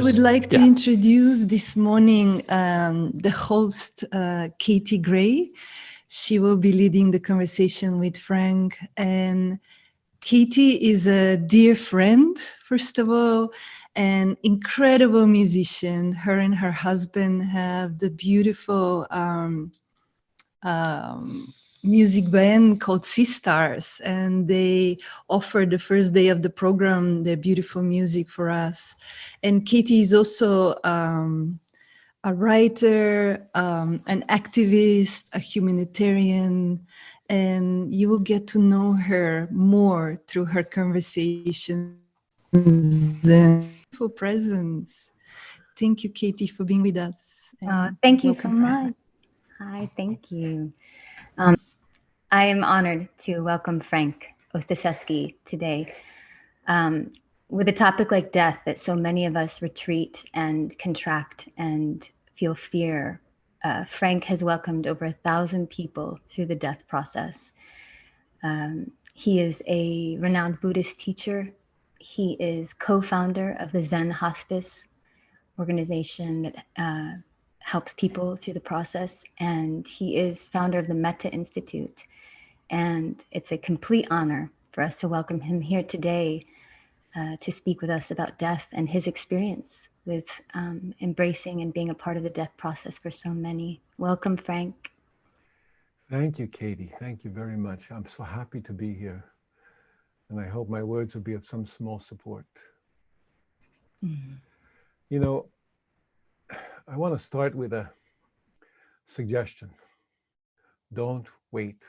would like to introduce this morning the host, Katie Gray. She will be leading the conversation with Frank. And Katie is a dear friend, first of all, an incredible musician. Her and her husband have the beautiful music band called Sea Stars, and they offered the first day of the program their beautiful music for us. And Katie is also a writer, an activist, a humanitarian, and you will get to know her more through her conversations and for presence. Thank you, Katie, for being with us. Thank you so much. Hi, thank you. I am honored to welcome Frank Ostaseski today. With a topic like death that so many of us retreat and contract and feel fear, Frank has welcomed over 1,000 people through the death process. He is a renowned Buddhist teacher. He is co-founder of the Zen Hospice organization that helps people through the process. And he is founder of the Metta Institute. And it's a complete honor for us to welcome him here today to speak with us about death and his experience with embracing and being a part of the death process for so many. Welcome, Frank. Thank you, Katie. Thank you very much. I'm so happy to be here. And I hope my words will be of some small support. Mm-hmm. You know, I want to start with a suggestion. Don't wait.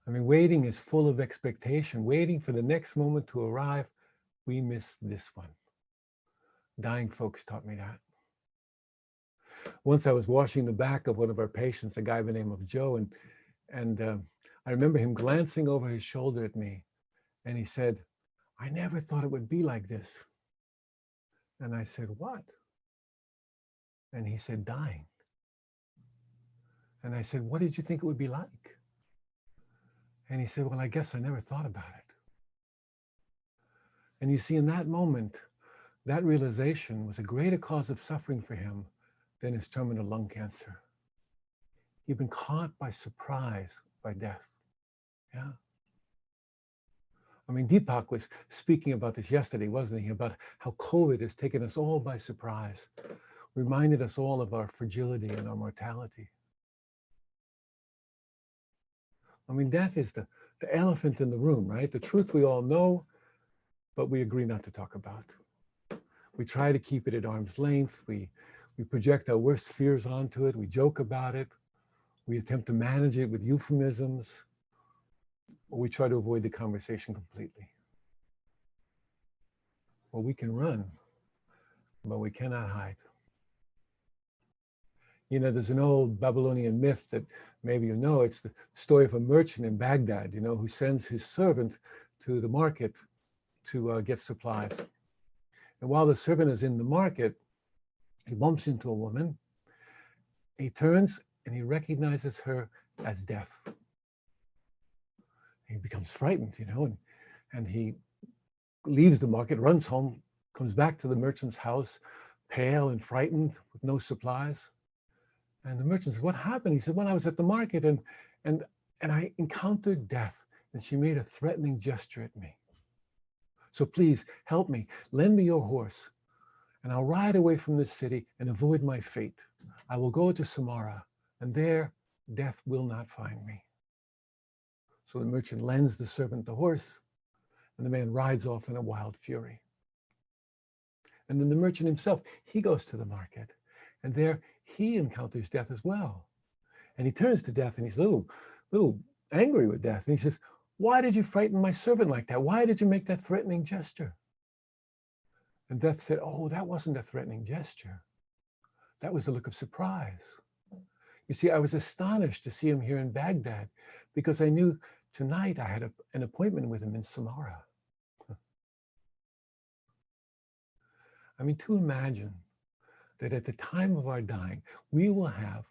I mean, waiting is full of expectation, waiting for the next moment to arrive. We miss this one. Dying folks taught me that. Once I was washing the back of one of our patients, a guy by the name of Joe, and I remember him glancing over his shoulder at me, and he said, "I never thought it would be like this." And I said, "What?" And he said, "Dying." And I said, "What did you think it would be like?" And he said, "Well, I guess I never thought about it." And you see, in that moment, that realization was a greater cause of suffering for him than his terminal lung cancer. He'd been caught by surprise by death. Yeah. I mean, Deepak was speaking about this yesterday, wasn't he? About how COVID has taken us all by surprise, reminded us all of our fragility and our mortality. I mean, death is the elephant in the room, right? The truth we all know, but we agree not to talk about. We try to keep it at arm's length. We project our worst fears onto it. We joke about it. We attempt to manage it with euphemisms, or we try to avoid the conversation completely. Well, we can run, but we cannot hide. You know, there's an old Babylonian myth that maybe you know. It's the story of a merchant in Baghdad, you know, who sends his servant to the market to get supplies. And while the servant is in the market, he bumps into a woman. He turns and he recognizes her as death. He becomes frightened, you know, and he leaves the market, runs home, comes back to the merchant's house, pale and frightened with no supplies. And the merchant says, "What happened?" He said, "Well, I was at the market and I encountered death, and she made a threatening gesture at me. So please help me, lend me your horse, and I'll ride away from this city and avoid my fate. I will go to Samara, and there death will not find me." So the merchant lends the servant the horse, and the man rides off in a wild fury. And then the merchant himself, he goes to the market, and there he encounters death as well. And he turns to death, and he's a little angry with death. And he says, "Why did you frighten my servant like that? Why did you make that threatening gesture?" And death said, "Oh, that wasn't a threatening gesture. That was a look of surprise. You see, I was astonished to see him here in Baghdad because I knew tonight I had an appointment with him in Samara." I mean, to imagine that at the time of our dying, we will have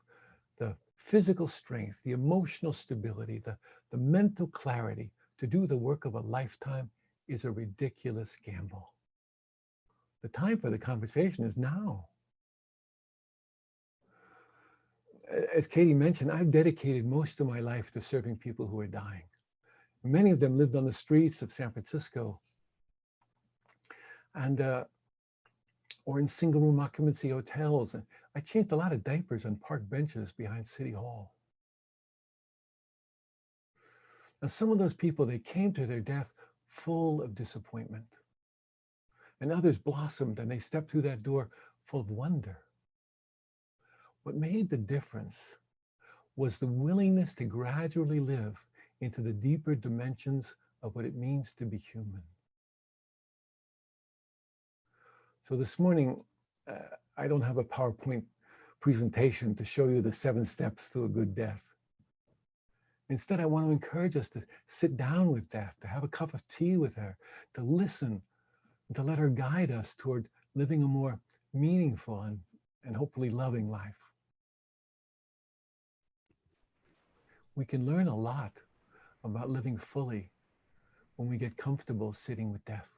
the physical strength, the emotional stability, the mental clarity to do the work of a lifetime is a ridiculous gamble. The time for the conversation is now. As Katie mentioned, I've dedicated most of my life to serving people who are dying. Many of them lived on the streets of San Francisco and or in single room occupancy hotels. And I changed a lot of diapers on park benches behind City Hall. Now, some of those people, they came to their death full of disappointment. And others blossomed and they stepped through that door full of wonder. What made the difference was the willingness to gradually live into the deeper dimensions of what it means to be human. So this morning, I don't have a PowerPoint presentation to show you the 7 steps to a good death. Instead, I want to encourage us to sit down with death, to have a cup of tea with her, to listen, and to let her guide us toward living a more meaningful and hopefully loving life. We can learn a lot about living fully when we get comfortable sitting with death.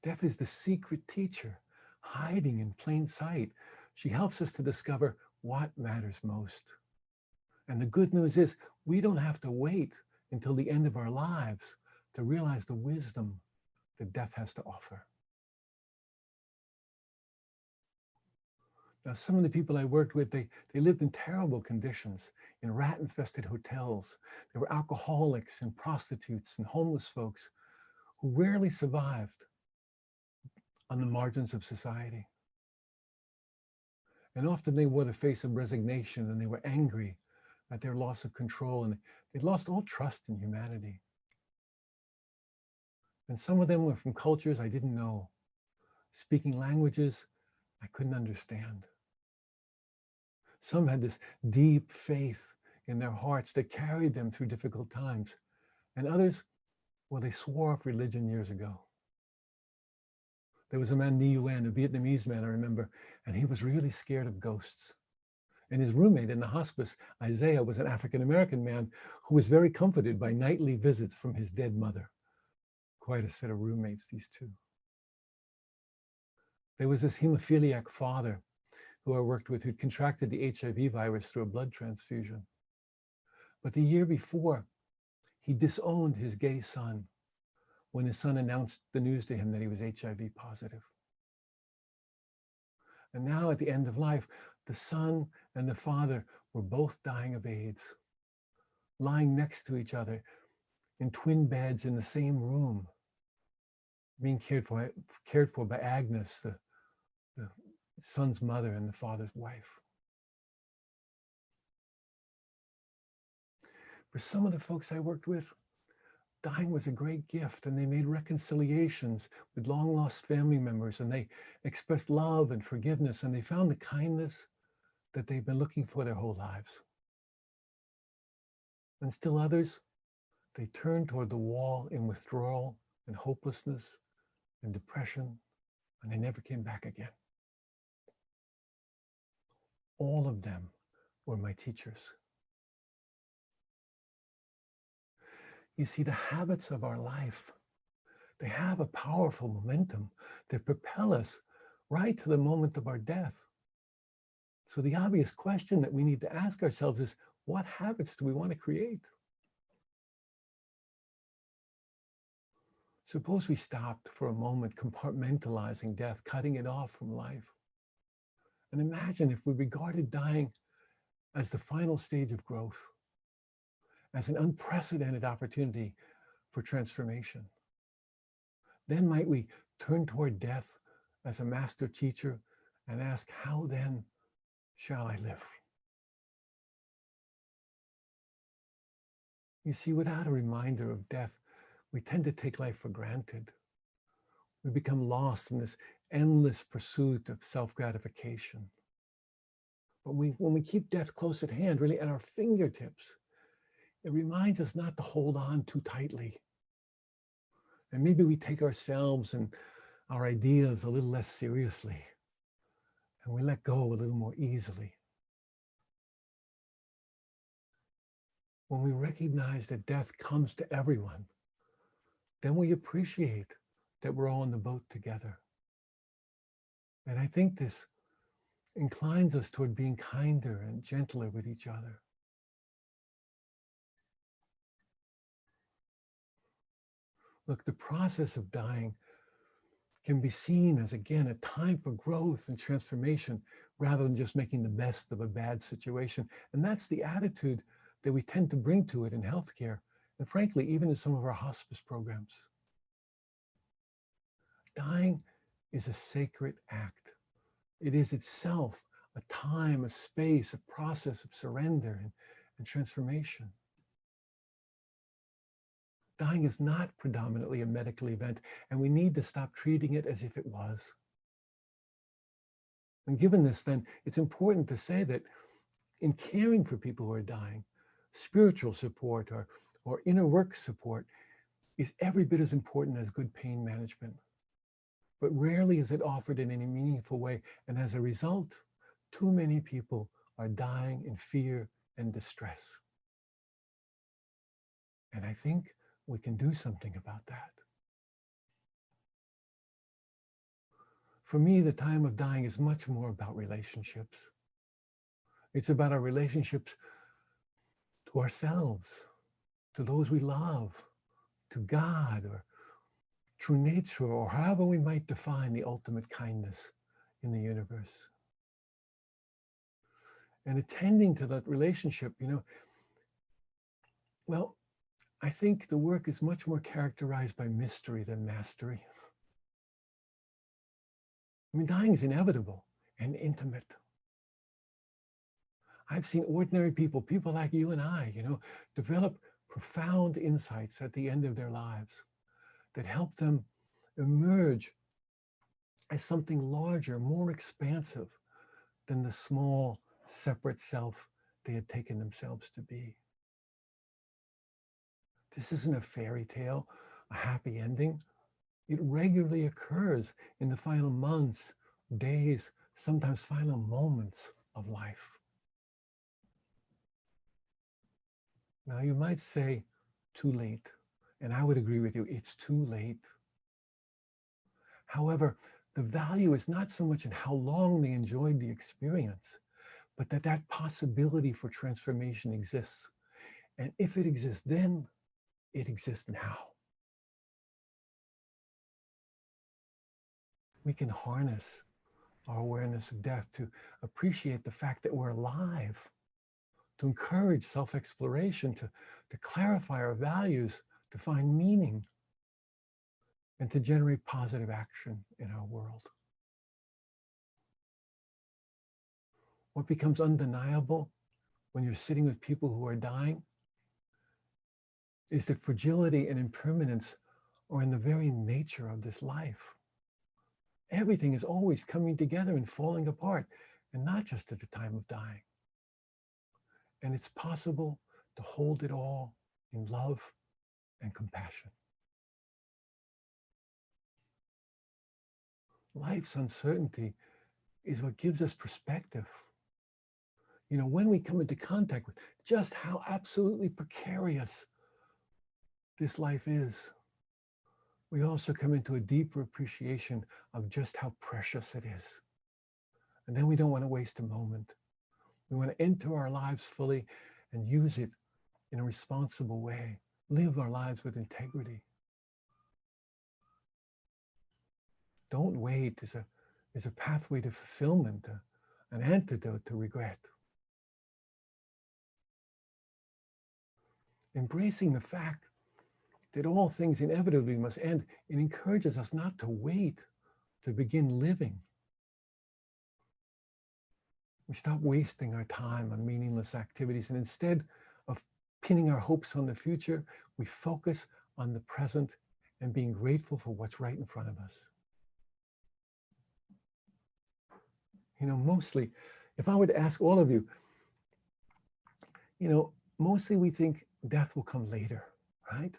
Death is the secret teacher, hiding in plain sight. She helps us to discover what matters most. And the good news is we don't have to wait until the end of our lives to realize the wisdom that death has to offer. Now, some of the people I worked with, they lived in terrible conditions, in rat-infested hotels. They were alcoholics and prostitutes and homeless folks who rarely survived on the margins of society. And often they wore the face of resignation and they were angry at their loss of control and they lost all trust in humanity. And some of them were from cultures I didn't know, speaking languages I couldn't understand. Some had this deep faith in their hearts that carried them through difficult times. And others, well, they swore off religion years ago. There was a man, Nguyen, a Vietnamese man, I remember, and he was really scared of ghosts. And his roommate in the hospice, Isaiah, was an African-American man who was very comforted by nightly visits from his dead mother. Quite a set of roommates, these two. There was this hemophiliac father who I worked with who'd contracted the HIV virus through a blood transfusion. But the year before, he disowned his gay son when his son announced the news to him that he was HIV positive. And now at the end of life, the son and the father were both dying of AIDS, lying next to each other in twin beds in the same room, being cared for by Agnes, the son's mother and the father's wife. For some of the folks I worked with, dying was a great gift, and they made reconciliations with long-lost family members, and they expressed love and forgiveness, and they found the kindness that they've been looking for their whole lives. And still others, they turned toward the wall in withdrawal and hopelessness and depression, and they never came back again. All of them were my teachers. You see, the habits of our life, they have a powerful momentum that propel us right to the moment of our death. So the obvious question that we need to ask ourselves is, what habits do we want to create? Suppose we stopped for a moment compartmentalizing death, cutting it off from life. And imagine if we regarded dying as the final stage of growth, as an unprecedented opportunity for transformation. Then might we turn toward death as a master teacher and ask, how then shall I live? You see, without a reminder of death, we tend to take life for granted. We become lost in this endless pursuit of self-gratification. But when we keep death close at hand, really at our fingertips, it reminds us not to hold on too tightly. And maybe we take ourselves and our ideas a little less seriously, and we let go a little more easily. When we recognize that death comes to everyone, then we appreciate that we're all in the boat together. And I think this inclines us toward being kinder and gentler with each other. Look, the process of dying can be seen as, again, a time for growth and transformation rather than just making the best of a bad situation. And that's the attitude that we tend to bring to it in healthcare, and frankly, even in some of our hospice programs. Dying is a sacred act. It is itself a time, a space, a process of surrender and transformation. Dying is not predominantly a medical event, and we need to stop treating it as if it was. And given this, then, it's important to say that in caring for people who are dying, spiritual support or inner work support is every bit as important as good pain management. But rarely is it offered in any meaningful way. And as a result, too many people are dying in fear and distress. And I think we can do something about that. For me, the time of dying is much more about relationships. It's about our relationships to ourselves, to those we love, to God, or true nature, or however we might define the ultimate kindness in the universe. And attending to that relationship, well, I think the work is much more characterized by mystery than mastery. I mean, dying is inevitable and intimate. I've seen ordinary people like you and I, develop profound insights at the end of their lives that help them emerge as something larger, more expansive than the small, separate self they had taken themselves to be. This isn't a fairy tale, a happy ending. It regularly occurs in the final months, days, sometimes final moments of life. Now you might say, too late. And I would agree with you, it's too late. However, the value is not so much in how long they enjoyed the experience, but that possibility for transformation exists. And if it exists then, it exists now. We can harness our awareness of death to appreciate the fact that we're alive, to encourage self-exploration, to clarify our values, to find meaning, and to generate positive action in our world. What becomes undeniable when you're sitting with people who are dying is that fragility and impermanence are in the very nature of this life. Everything is always coming together and falling apart, and not just at the time of dying. And it's possible to hold it all in love and compassion. Life's uncertainty is what gives us perspective. When we come into contact with just how absolutely precarious this life is, we also come into a deeper appreciation of just how precious it is. And then we don't want to waste a moment. We want to enter our lives fully and use it in a responsible way, live our lives with integrity. Don't wait is a pathway to fulfillment, an antidote to regret. Embracing the fact that all things inevitably must end, it encourages us not to wait to begin living. We stop wasting our time on meaningless activities, and instead of pinning our hopes on the future, we focus on the present and being grateful for what's right in front of us. Mostly, if I were to ask all of you, mostly we think death will come later, right?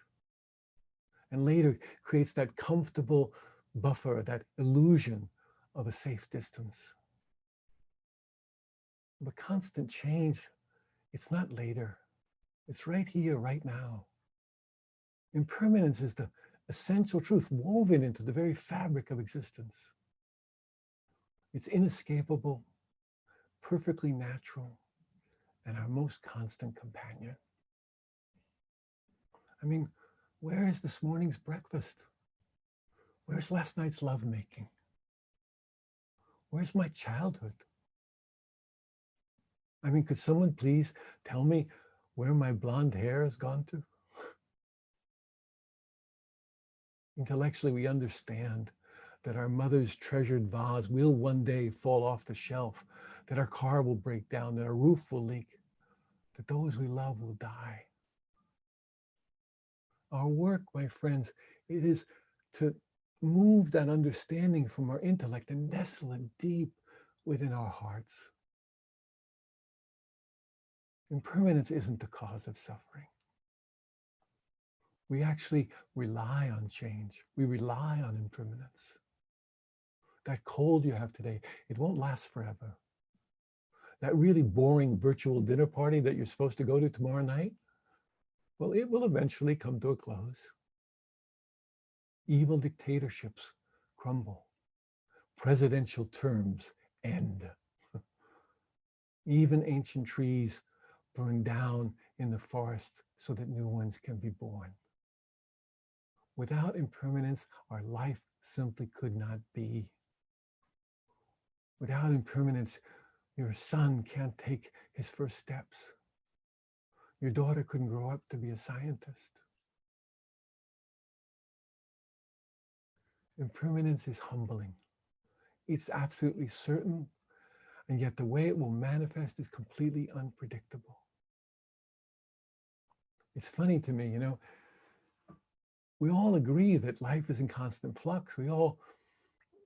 And later creates that comfortable buffer, that illusion of a safe distance. But constant change, it's not later. It's right here, right now. Impermanence is the essential truth woven into the very fabric of existence. It's inescapable, perfectly natural, and our most constant companion. I mean, where is this morning's breakfast? Where's last night's lovemaking? Where's my childhood? I mean, could someone please tell me where my blonde hair has gone to? Intellectually, we understand that our mother's treasured vase will one day fall off the shelf, that our car will break down, that our roof will leak, that those we love will die. Our work, my friends, it is to move that understanding from our intellect and nestle it deep within our hearts. Impermanence isn't the cause of suffering. We actually rely on change. We rely on impermanence. That cold you have today, it won't last forever. That really boring virtual dinner party that you're supposed to go to tomorrow night, well, it will eventually come to a close. Evil dictatorships crumble. Presidential terms end. Even ancient trees burn down in the forest so that new ones can be born. Without impermanence, our life simply could not be. Without impermanence, your son can't take his first steps. Your daughter couldn't grow up to be a scientist. Impermanence is humbling. It's absolutely certain, and yet the way it will manifest is completely unpredictable. It's funny to me, we all agree that life is in constant flux. We all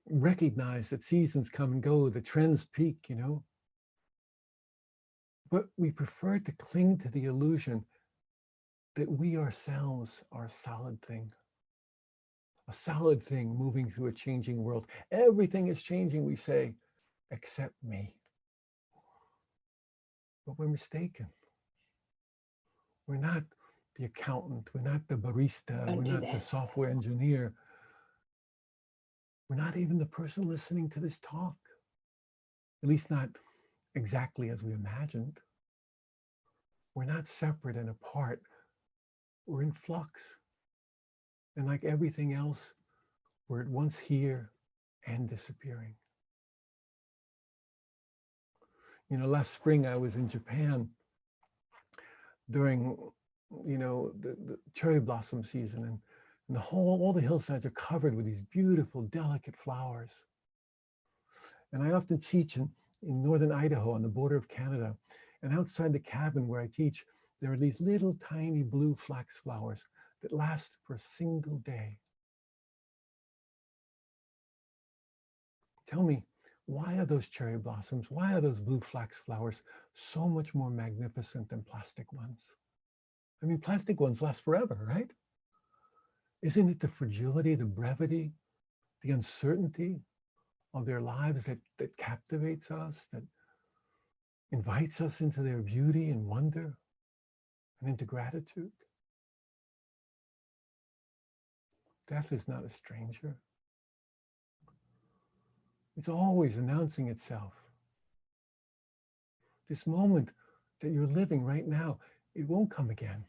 recognize that seasons come and go, the trends peak, But we prefer to cling to the illusion that we ourselves are a solid thing moving through a changing world. Everything is changing, we say, except me. But we're mistaken. We're not the accountant, we're not the barista, we're not the software engineer. We're not even the person listening to this talk, at least not exactly as we imagined. We're not separate and apart. We're in flux. And like everything else, we're at once here and disappearing. Last spring I was in Japan during, the cherry blossom season, and all the hillsides are covered with these beautiful, delicate flowers. And I often teach in northern Idaho on the border of Canada. And outside the cabin where I teach, there are these little tiny blue flax flowers that last for a single day. Tell me, why are those cherry blossoms, why are those blue flax flowers so much more magnificent than plastic ones? I mean, plastic ones last forever, right? Isn't it the fragility, the brevity, the uncertainty of their lives that captivates us, that invites us into their beauty and wonder and into gratitude? Death is not a stranger. It's always announcing itself. This moment that you're living right now, it won't come again.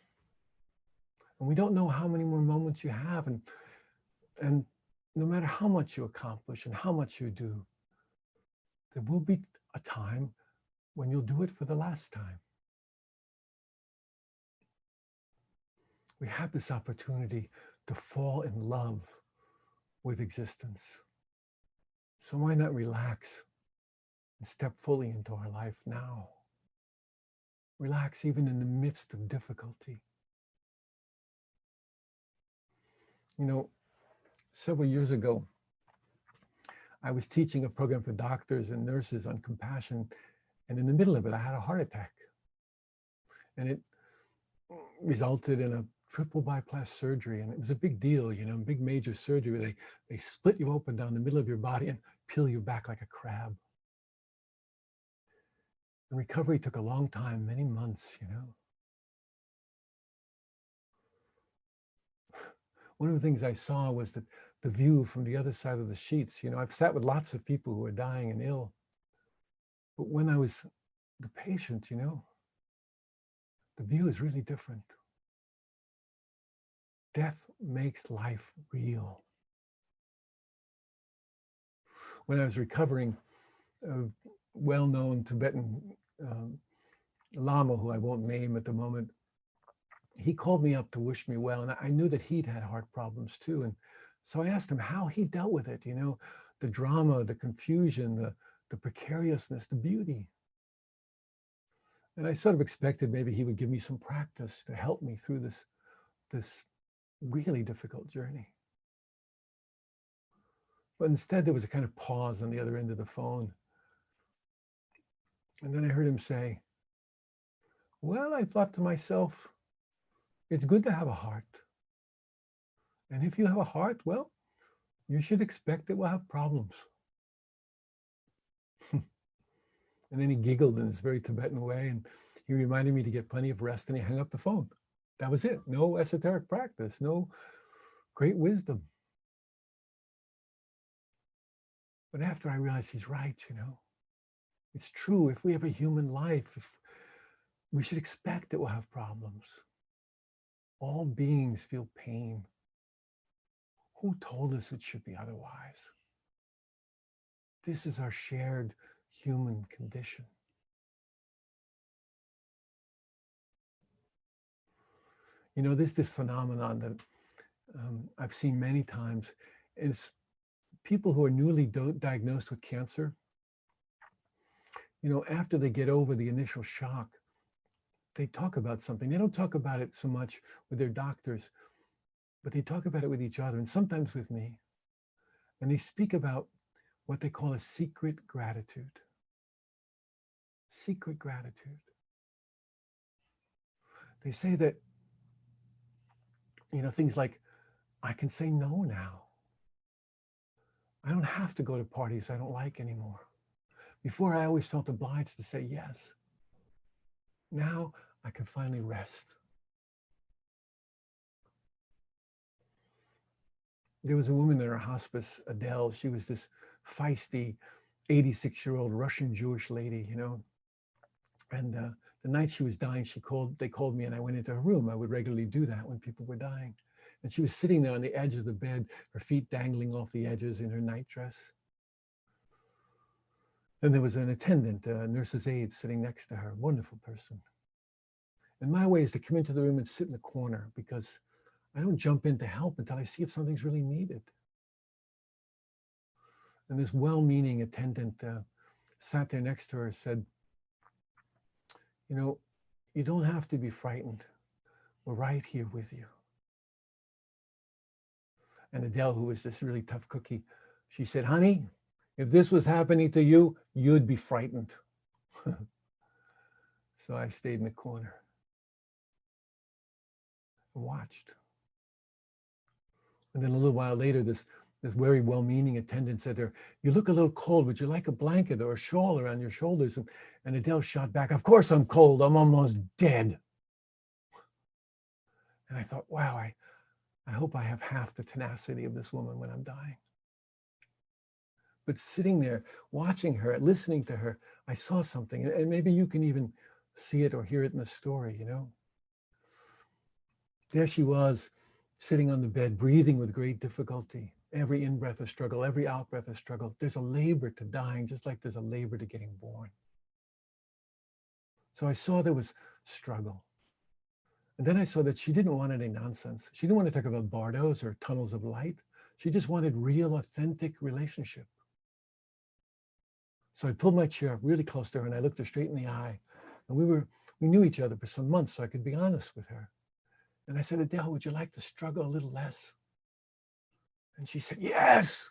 And we don't know how many more moments you have. And no matter how much you accomplish and how much you do, there will be a time when you'll do it for the last time. We have this opportunity to fall in love with existence. So why not relax and step fully into our life now? Relax even in the midst of difficulty. Several years ago, I was teaching a program for doctors and nurses on compassion, and in the middle of it, I had a heart attack. And it resulted in a triple bypass surgery, and it was a big deal, big major surgery. They split you open down the middle of your body and peel you back like a crab. And recovery took a long time, many months, one of the things I saw was that the view from the other side of the sheets. You know, I've sat with lots of people who are dying and ill, but when I was the patient, you know, the view is really different. Death makes life real. When I was recovering, a well-known Tibetan Lama, who I won't name at the moment, he called me up to wish me well, and I knew that he'd had heart problems too. And so I asked him how he dealt with it, you know, the drama, the confusion, the precariousness, the beauty. And I sort of expected maybe he would give me some practice to help me through this really difficult journey. But instead, there was a kind of pause on the other end of the phone. And then I heard him say, well, I thought to myself, it's good to have a heart. And if you have a heart, well, you should expect it will have problems. And then he giggled in his very Tibetan way, and he reminded me to get plenty of rest, and he hung up the phone. That was it. No esoteric practice, no great wisdom. But after I realized he's right, you know, it's true. If we have a human life, we should expect that we'll have problems. All beings feel pain. Who told us it should be otherwise? This is our shared human condition. You know, this phenomenon that I've seen many times is people who are newly diagnosed with cancer. You know, after they get over the initial shock, they talk about something. They don't talk about it so much with their doctors, but they talk about it with each other and sometimes with me. And they speak about what they call a secret gratitude. Secret gratitude. They say that, you know, things like, I can say no now. I don't have to go to parties I don't like anymore. Before, I always felt obliged to say yes. Now I can finally rest. There was a woman in our hospice, Adele. She was this feisty 86-year-old Russian Jewish lady, you know. And the night she was dying, they called me and I went into her room. I would regularly do that when people were dying. And she was sitting there on the edge of the bed, her feet dangling off the edges in her nightdress. And there was an attendant, a nurse's aide sitting next to her, wonderful person. And my way is to come into the room and sit in the corner because I don't jump in to help until I see if something's really needed. And this well-meaning attendant sat there next to her and said, you know, you don't have to be frightened. We're right here with you. And Adele, who was this really tough cookie, she said, honey, if this was happening to you, you'd be frightened. So I stayed in the corner and watched. And then a little while later, this very well-meaning attendant said to her, you look a little cold. Would you like a blanket or a shawl around your shoulders? And Adele shot back, of course I'm cold. I'm almost dead. And I thought, wow, I hope I have half the tenacity of this woman when I'm dying. But sitting there, watching her, listening to her, I saw something. And maybe you can even see it or hear it in the story, you know. There she was, sitting on the bed, breathing with great difficulty. Every in-breath a struggle, every out-breath a struggle. There's a labor to dying, just like there's a labor to getting born. So I saw there was struggle. And then I saw that she didn't want any nonsense. She didn't want to talk about bardos or tunnels of light. She just wanted real, authentic relationship. So I pulled my chair up really close to her and I looked her straight in the eye. And we knew each other for some months, so I could be honest with her. And I said, Adele, would you like to struggle a little less? And she said, yes.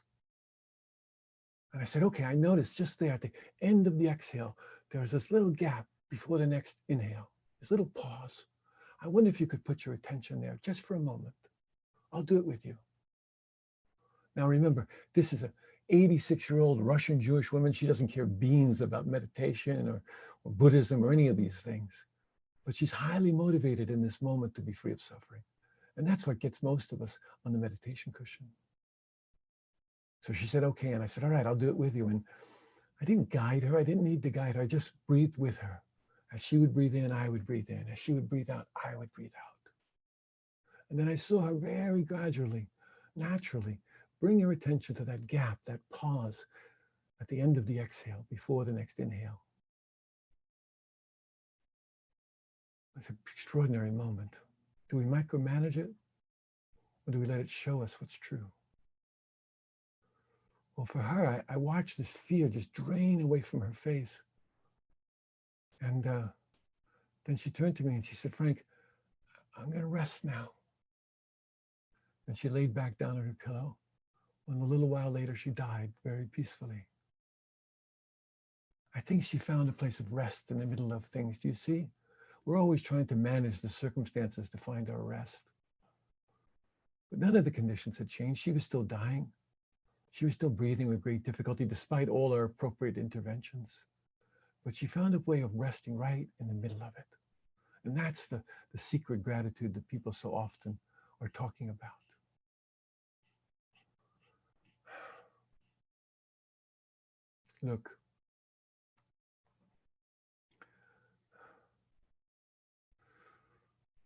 And I said, okay, I noticed just there at the end of the exhale, there was this little gap before the next inhale, this little pause. I wonder if you could put your attention there just for a moment. I'll do it with you. Now remember, this is an 86-year-old Russian Jewish woman. She doesn't care beans about meditation or Buddhism or any of these things. But she's highly motivated in this moment to be free of suffering. And that's what gets most of us on the meditation cushion. So she said, okay. And I said, all right, I'll do it with you. And I didn't guide her. I didn't need to guide her. I just breathed with her. As she would breathe in, I would breathe in. As she would breathe out, I would breathe out. And then I saw her very gradually, naturally, bring her attention to that gap, that pause at the end of the exhale before the next inhale. It's an extraordinary moment. Do we micromanage it? Or do we let it show us what's true? Well, for her, I watched this fear just drain away from her face. And then she turned to me and she said, Frank, I'm going to rest now. And she laid back down on her pillow. And a little while later, she died very peacefully. I think she found a place of rest in the middle of things. Do you see? We're always trying to manage the circumstances to find our rest. But none of the conditions had changed. She was still dying. She was still breathing with great difficulty, despite all our appropriate interventions. But she found a way of resting right in the middle of it. And that's the secret gratitude that people so often are talking about. Look,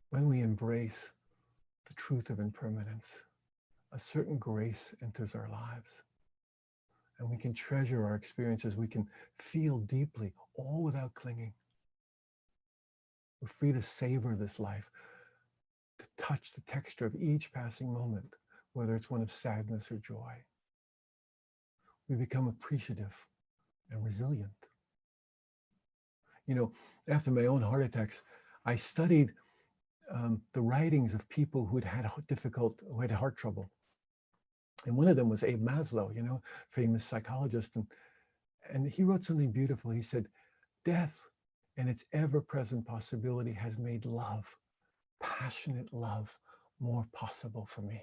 when we embrace the truth of impermanence, a certain grace enters our lives. And we can treasure our experiences. We can feel deeply, all without clinging. We're free to savor this life, to touch the texture of each passing moment, whether it's one of sadness or joy. We become appreciative and resilient. You know, after my own heart attacks, I studied the writings of people who had heart trouble. And one of them was Abe Maslow, you know, famous psychologist. And he wrote something beautiful. He said, death and its ever-present possibility has made love, passionate love, more possible for me.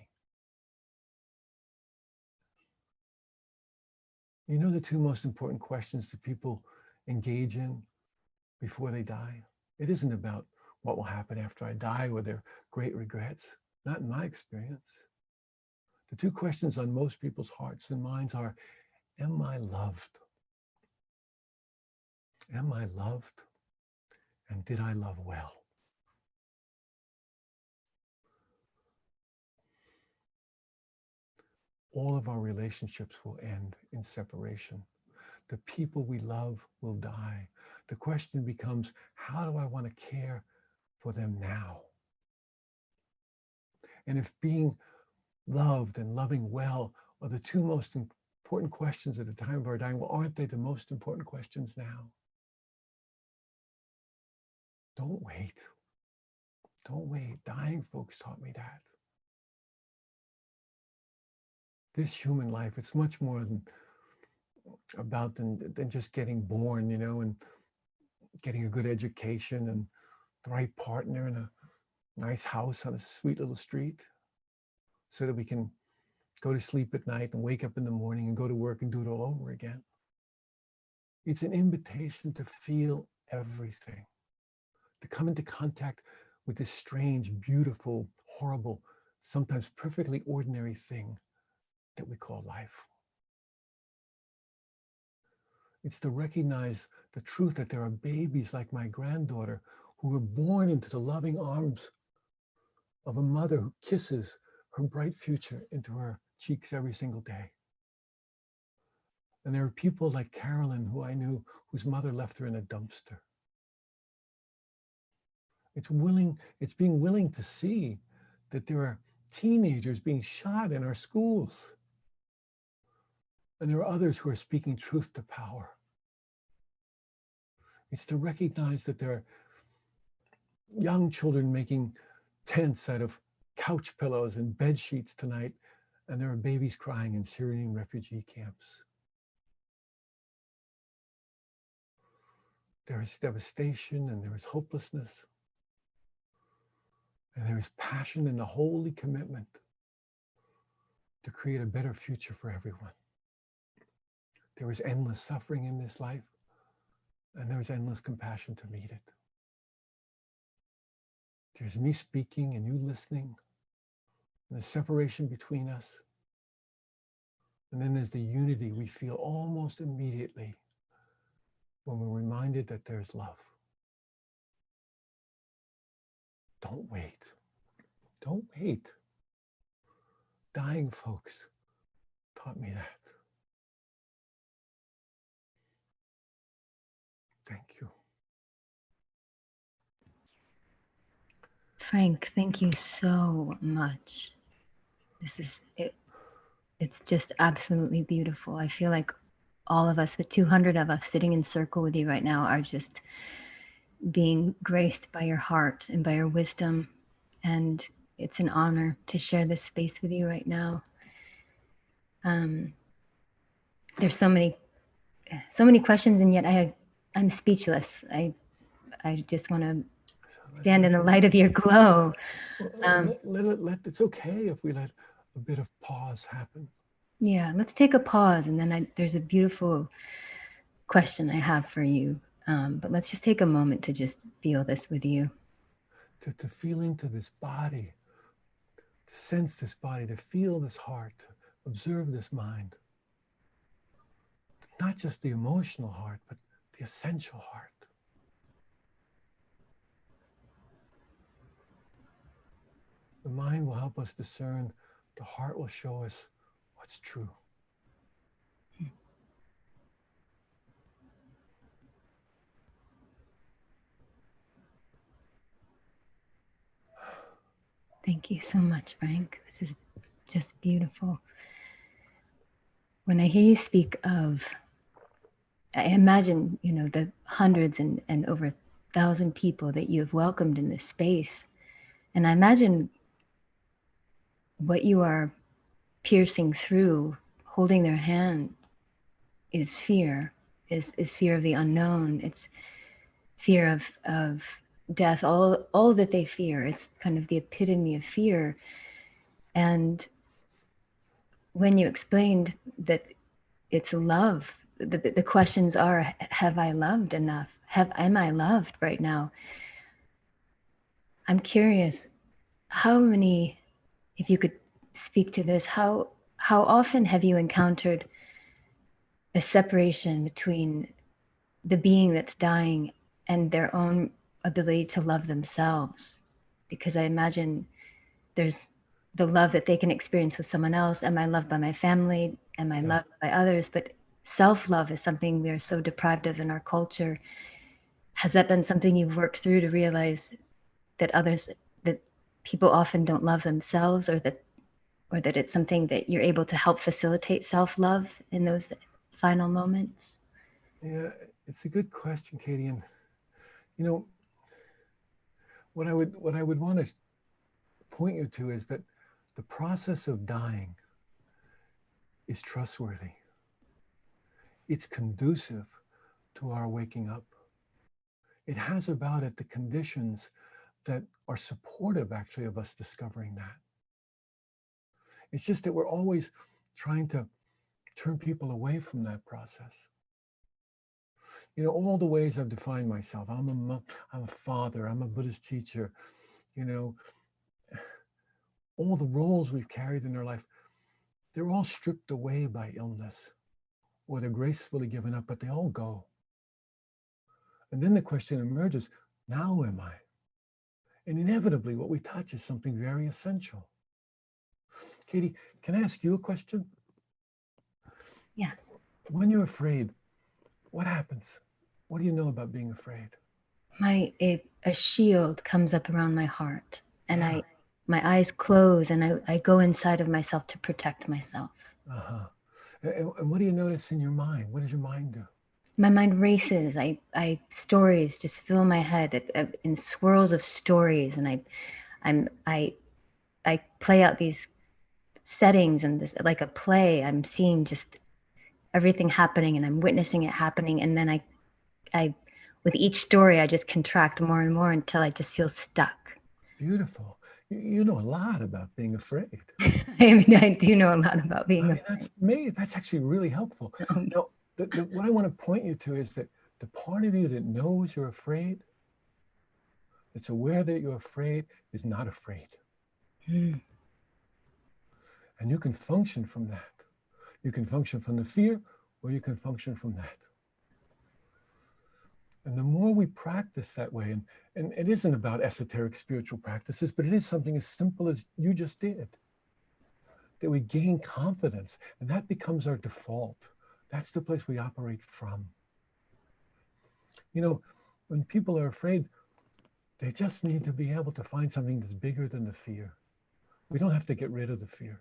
You know the two most important questions that people engage in before they die? It isn't about what will happen after I die or their great regrets. Not in my experience. The two questions on most people's hearts and minds are, am I loved? Am I loved? And did I love well? All of our relationships will end in separation. The people we love will die. The question becomes, how do I want to care for them now? And if being loved and loving well are the two most important questions at the time of our dying, well, aren't they the most important questions now? Don't wait. Don't wait. Dying folks taught me that. This human life, it's much more than just getting born, you know, and getting a good education and the right partner and a nice house on a sweet little street so that we can go to sleep at night and wake up in the morning and go to work and do it all over again. It's an invitation to feel everything, to come into contact with this strange, beautiful, horrible, sometimes perfectly ordinary thing that we call life. It's to recognize the truth that there are babies like my granddaughter who were born into the loving arms of a mother who kisses her bright future into her cheeks every single day. And there are people like Carolyn, who I knew, whose mother left her in a dumpster. It's being willing to see that there are teenagers being shot in our schools. And there are others who are speaking truth to power. It's to recognize that there are young children making tents out of couch pillows and bed sheets tonight, and there are babies crying in Syrian refugee camps. There is devastation and there is hopelessness. And there is passion and a holy commitment to create a better future for everyone. There is endless suffering in this life, and there is endless compassion to meet it. There's me speaking and you listening, and the separation between us. And then there's the unity we feel almost immediately when we're reminded that there's love. Don't wait. Don't wait. Dying folks taught me that. Thank you. Frank, thank you so much. This is it. It's just absolutely beautiful. I feel like all of us, the 200 of us sitting in circle with you right now, are just being graced by your heart and by your wisdom. And it's an honor to share this space with you right now. There's so many questions, and yet I'm speechless. I just want to stand in the light of your glow. It's okay if we let a bit of pause happen. Yeah, let's take a pause, and then there's a beautiful question I have for you. But let's just take a moment to just feel this with you. To feel into this body, to sense this body, to feel this heart, to observe this mind. Not just the emotional heart, but the essential heart. The mind will help us discern. The heart will show us what's true. Thank you so much, Frank. This is just beautiful. When I hear you speak of, I imagine, the hundreds and over 1,000 people that you have welcomed in this space. And I imagine what you are piercing through, holding their hand, is fear, is fear of the unknown. It's fear of death, all that they fear. It's kind of the epitome of fear. And when you explained that it's love, the questions are, have I loved enough? Am I loved right now? I'm curious, how many, if you could speak to this, how often have you encountered a separation between the being that's dying and their own ability to love themselves? Because I imagine there's the love that they can experience with someone else. Am I loved by my family? Am I loved by others? But self-love is something we're so deprived of in our culture. Has that been something you've worked through to realize that people often don't love themselves, or that it's something that you're able to help facilitate self-love in those final moments? Yeah, it's a good question, Katie. And what I would want to point you to is that the process of dying is trustworthy. It's conducive to our waking up. It has about it the conditions that are supportive, actually, of us discovering that. It's just that we're always trying to turn people away from that process. All the ways I've defined myself. I'm a father. I'm a Buddhist teacher. All the roles we've carried in our life, they're all stripped away by illness, or they're gracefully given up, but they all go. And then the question emerges, now who am I? And inevitably, what we touch is something very essential. Katie, can I ask you a question? Yeah. When you're afraid, what happens? What do you know about being afraid? A shield comes up around my heart, and my eyes close, and I go inside of myself to protect myself. And what do you notice in your mind? What does your mind do? My mind races. Stories just fill my head in swirls of stories, and I play out these settings, and this, like a play, I'm seeing just everything happening, and I'm witnessing it happening, and then I with each story I just contract more and more until I just feel stuck. Beautiful. You know a lot about being afraid. I do know a lot about being afraid. That's actually really helpful. What I want to point you to is that the part of you that knows you're afraid, that's aware that you're afraid, is not afraid. And you can function from that. You can function from the fear, or you can function from that. And the more we practice that way, and it isn't about esoteric spiritual practices, but it is something as simple as you just did, that we gain confidence, and that becomes our default. That's the place we operate from. You know, when people are afraid, they just need to be able to find something that's bigger than the fear. We don't have to get rid of the fear.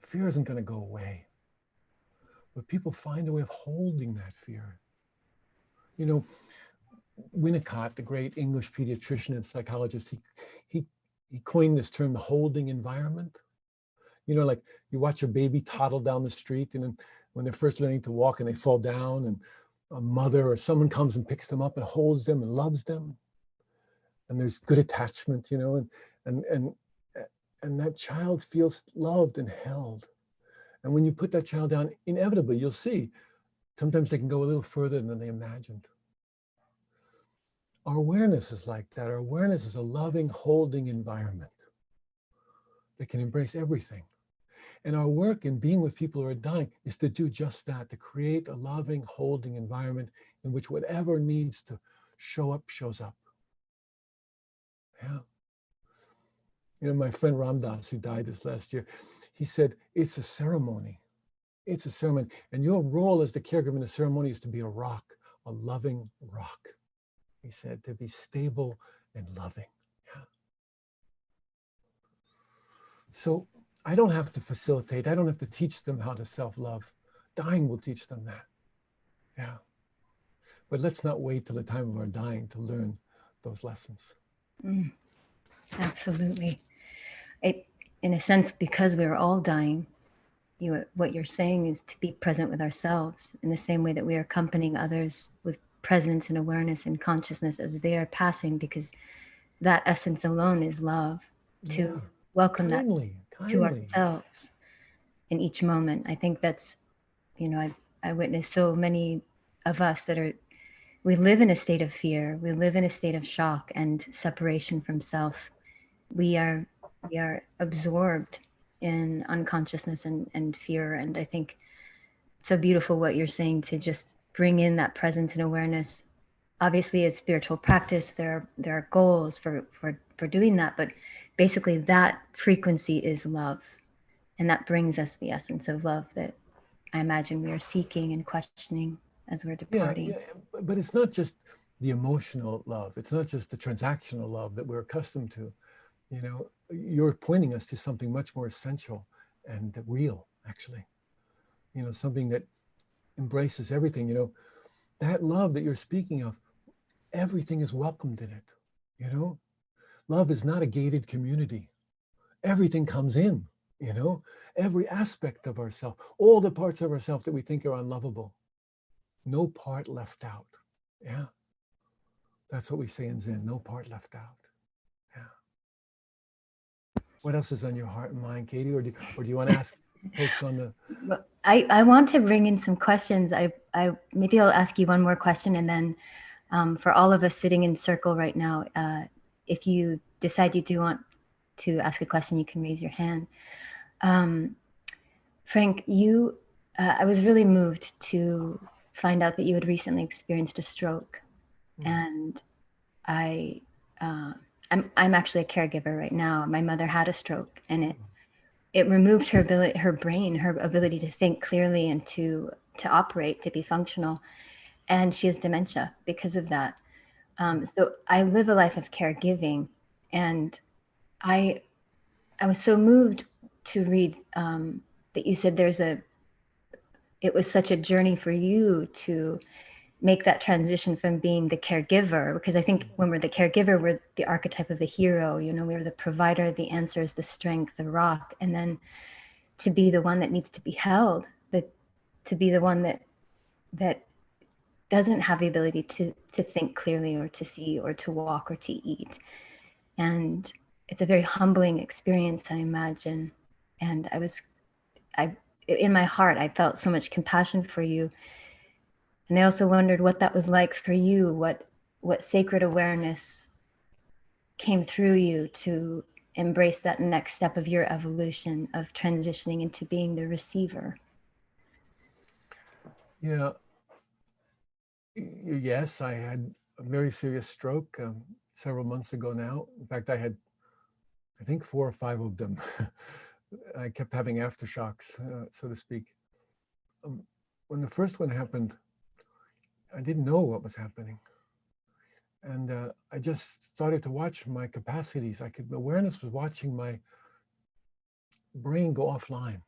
Fear isn't going to go away. But people find a way of holding that fear. You know, Winnicott, the great English pediatrician and psychologist, he coined this term, the holding environment. You know, like you watch a baby toddle down the street, and then when they're first learning to walk and they fall down, and a mother or someone comes and picks them up and holds them and loves them. And there's good attachment, you know, and that child feels loved and held. And when you put that child down, inevitably you'll see sometimes they can go a little further than they imagined. Our awareness is like that. Our awareness is a loving, holding environment that can embrace everything. And our work in being with people who are dying is to do just that, to create a loving, holding environment in which whatever needs to show up, shows up. Yeah. You know, my friend Ramdas, who died this last year, he said, it's a ceremony. It's a ceremony. And your role as the caregiver in the ceremony is to be a rock, a loving rock. He said, to be stable and loving. Yeah. So I don't have to facilitate. I don't have to teach them how to self-love. Dying will teach them that. Yeah. But let's not wait till the time of our dying to learn those lessons. Absolutely. In a sense, because we're all dying, what you're saying is to be present with ourselves in the same way that we are accompanying others with presence and awareness and consciousness as they are passing, because that essence alone is love. To welcome kindly. To ourselves in each moment. I think that's, you know, I witnessed so many of us that we live in a state of fear. We live in a state of shock and separation from self. We are absorbed in unconsciousness and fear. And I think it's so beautiful what you're saying, to just bring in that presence and awareness. Obviously, it's spiritual practice. There are goals for doing that, but basically that frequency is love. And that brings us the essence of love that I imagine we are seeking and questioning as we're departing. Yeah, but it's not just the emotional love. It's not just the transactional love that we're accustomed to. You know, you're pointing us to something much more essential and real, actually. You know, something that embraces everything. You know, that love that you're speaking of, everything is welcomed in it. You know, love is not a gated community. Everything comes in, you know, every aspect of ourself, all the parts of ourself that we think are unlovable. No part left out. Yeah. That's what we say in Zen, no part left out. Yeah. What else is on your heart and mind, Katie? Or do you want to ask folks on the... Well, I want to bring in some questions. Maybe I'll ask you one more question, and then for all of us sitting in circle right now, if you decide you do want to ask a question, you can raise your hand. Frank, I was really moved to find out that you had recently experienced a stroke. And I'm actually a caregiver right now. My mother had a stroke, and it removed her brain, her ability to think clearly and to operate, to be functional. And she has dementia because of that. So I live a life of caregiving, and I was so moved to read that you said it was such a journey for you to make that transition from being the caregiver, because I think when we're the caregiver, we're the archetype of the hero, you know, we're the provider, the answers, the strength, the rock, and then to be the one that needs to be held, to be the one that doesn't have the ability to think clearly or to see or to walk or to eat. And it's a very humbling experience, I imagine. And in my heart, I felt so much compassion for you. And I also wondered what that was like for you, what sacred awareness came through you to embrace that next step of your evolution of transitioning into being the receiver? Yeah. Yes, I had a very serious stroke several months ago now. In fact, I had, I think, 4 or 5 of them. I kept having aftershocks, so to speak. When the first one happened, I didn't know what was happening. And I just started to watch my capacities. Awareness was watching my brain go offline.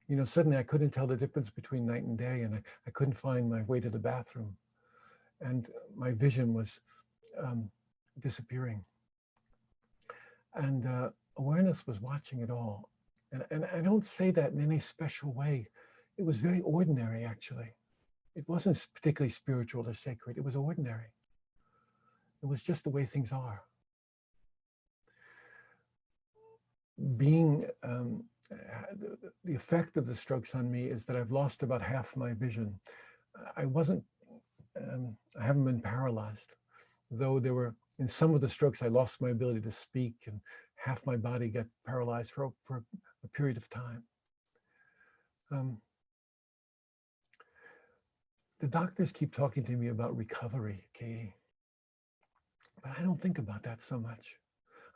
You know, suddenly I couldn't tell the difference between night and day, and I couldn't find my way to the bathroom. And my vision was disappearing. And awareness was watching it all. And I don't say that in any special way. It was very ordinary, actually. It wasn't particularly spiritual or sacred. It was ordinary. It was just the way things are. Being, the effect of the strokes on me is that I've lost about half my vision. I haven't been paralyzed, though there were, in some of the strokes, I lost my ability to speak and half my body got paralyzed for a period of time. The doctors keep talking to me about recovery, Katie, but I don't think about that so much.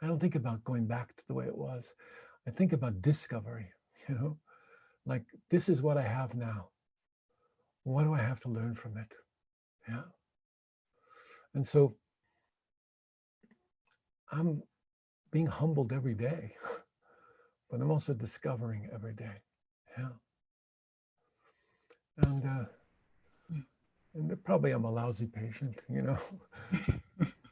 I don't think about going back to the way it was. I think about discovery, you know, like this is what I have now. What do I have to learn from it? Yeah. And so I'm being humbled every day, but I'm also discovering every day. Yeah. And probably I'm a lousy patient, you know.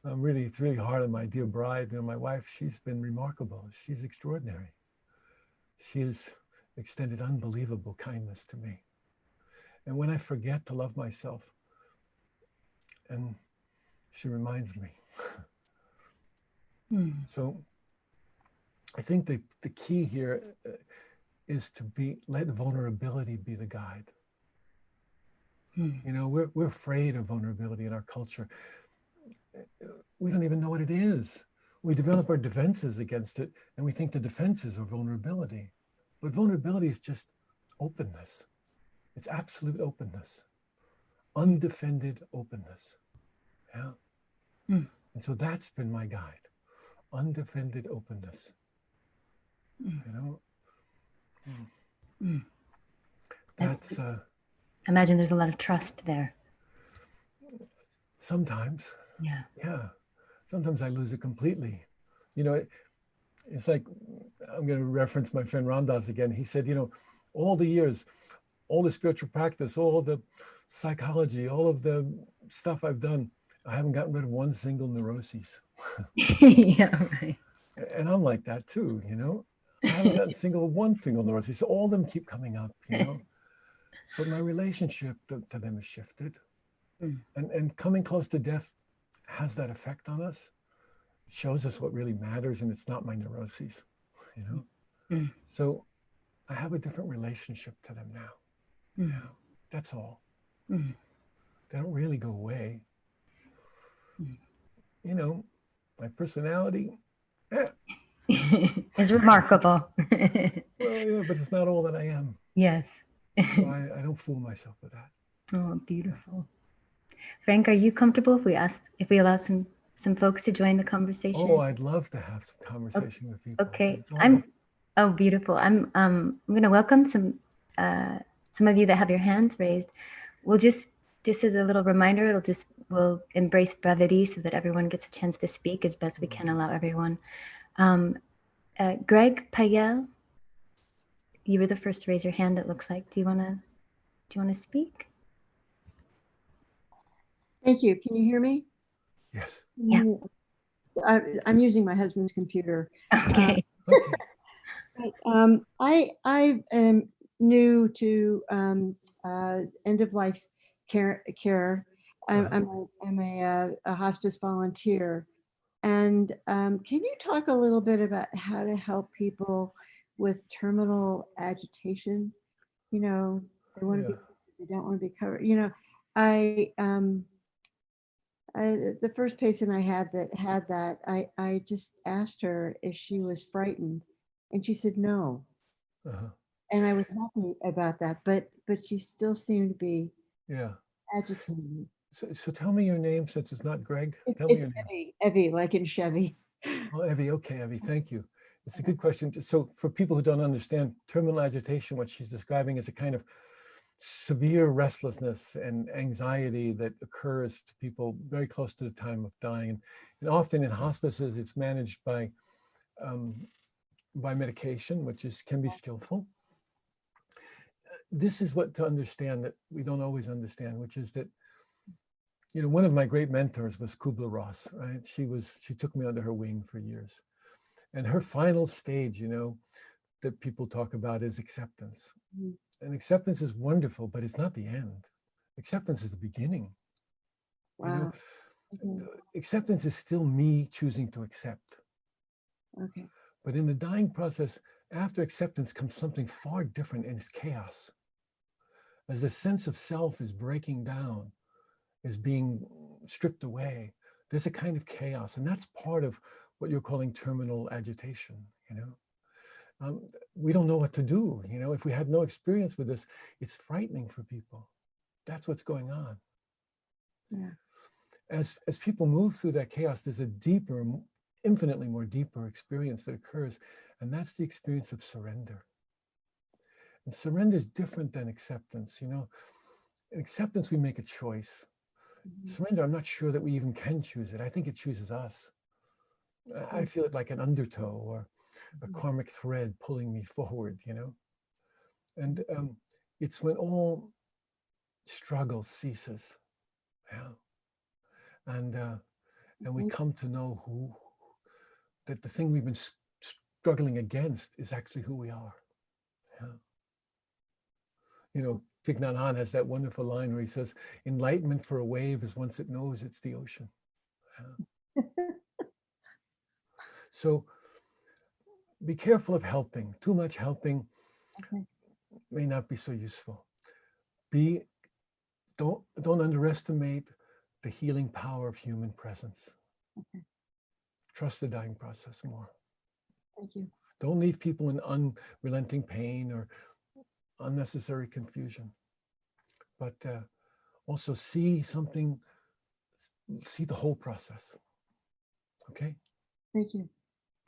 It's really hard on my dear bride. You know, my wife, she's been remarkable. She's extraordinary. She has extended unbelievable kindness to me. And when I forget to love myself, and she reminds me. So I think that the key here is to let vulnerability be the guide. You know, we're afraid of vulnerability in our culture. We don't even know what it is. We develop our defenses against it, and we think the defenses are vulnerability. But vulnerability is just openness. It's absolute openness, undefended openness. Yeah. And so that's been my guide, undefended openness. You know, that's. I imagine there's a lot of trust there. Sometimes. Yeah. Yeah. Sometimes I lose it completely. You know, it's like, I'm going to reference my friend Ramdas again. He said, you know, all the years, all the spiritual practice, all the psychology, all of the stuff I've done, I haven't gotten rid of one single neuroses. Yeah, right. And I'm like that too, you know. I haven't gotten one single neurosis. So all of them keep coming up, you know. But my relationship to them has shifted. And coming close to death has that effect on us. It shows us what really matters, and it's not my neuroses, you know. So I have a different relationship to them now. Yeah, that's all. They don't really go away. You know, my personality is remarkable. Well, yeah, but it's not all that I am. Yes. So I don't fool myself with that. Oh, beautiful. Frank, are you comfortable if we allow some folks to join the conversation? Oh, I'd love to have some conversation with people. Okay. Oh, beautiful. I'm going to welcome some of you that have your hands raised. We'll just as a little reminder, we'll embrace brevity so that everyone gets a chance to speak as best we can allow everyone. Greg Payel, you were the first to raise your hand, it looks like. Do you want to speak? Thank you. Can you hear me? Yes. Yeah. I'm using my husband's computer. Okay. I am new to end of life care. I'm a hospice volunteer, and can you talk a little bit about how to help people with terminal agitation? You know, they want to be, they don't want to be covered. You know, the first patient I had that, I just asked her if she was frightened, and she said no. Uh-huh. And I was happy about that, but she still seemed to be agitated. So tell me your name, since it's not Greg. Tell me It's your name. Evie, like in Chevy. Oh, Evie. Okay, Evie. Thank you. It's a good question. So for people who don't understand, terminal agitation, what she's describing is a kind of severe restlessness and anxiety that occurs to people very close to the time of dying. And often in hospices, it's managed by medication, which can be skillful. This is what to understand that we don't always understand, which is that, one of my great mentors was Kubler-Ross, right? She took me under her wing for years. And her final stage, that people talk about is acceptance. Mm-hmm. And acceptance is wonderful, but it's not the end. Acceptance is the beginning. Wow. Acceptance is still me choosing to accept. Okay. But in the dying process, after acceptance comes something far different, and it's chaos. As the sense of self is breaking down, is being stripped away, there's a kind of chaos. And that's part of what you're calling terminal agitation, we don't know what to do. If we had no experience with this, it's frightening for people. That's what's going on. Yeah. As people move through that chaos, there's a deeper, infinitely more deeper experience that occurs, and that's the experience of surrender. And surrender is different than acceptance. In acceptance, we make a choice. Mm-hmm. Surrender, I'm not sure that we even can choose it. I think it chooses us. I feel it like an undertow or a karmic thread pulling me forward, And it's when all struggle ceases, and we come to know that the thing we've been struggling against is actually who we are. Thich Nhat Hanh has that wonderful line where he says, "Enlightenment for a wave is once it knows it's the ocean." So be careful of helping. Too much helping may not be so useful. Don't underestimate the healing power of human presence. Okay. Trust the dying process more. Thank you. Don't leave people in unrelenting pain or unnecessary confusion. But also see the whole process. Okay? Thank you.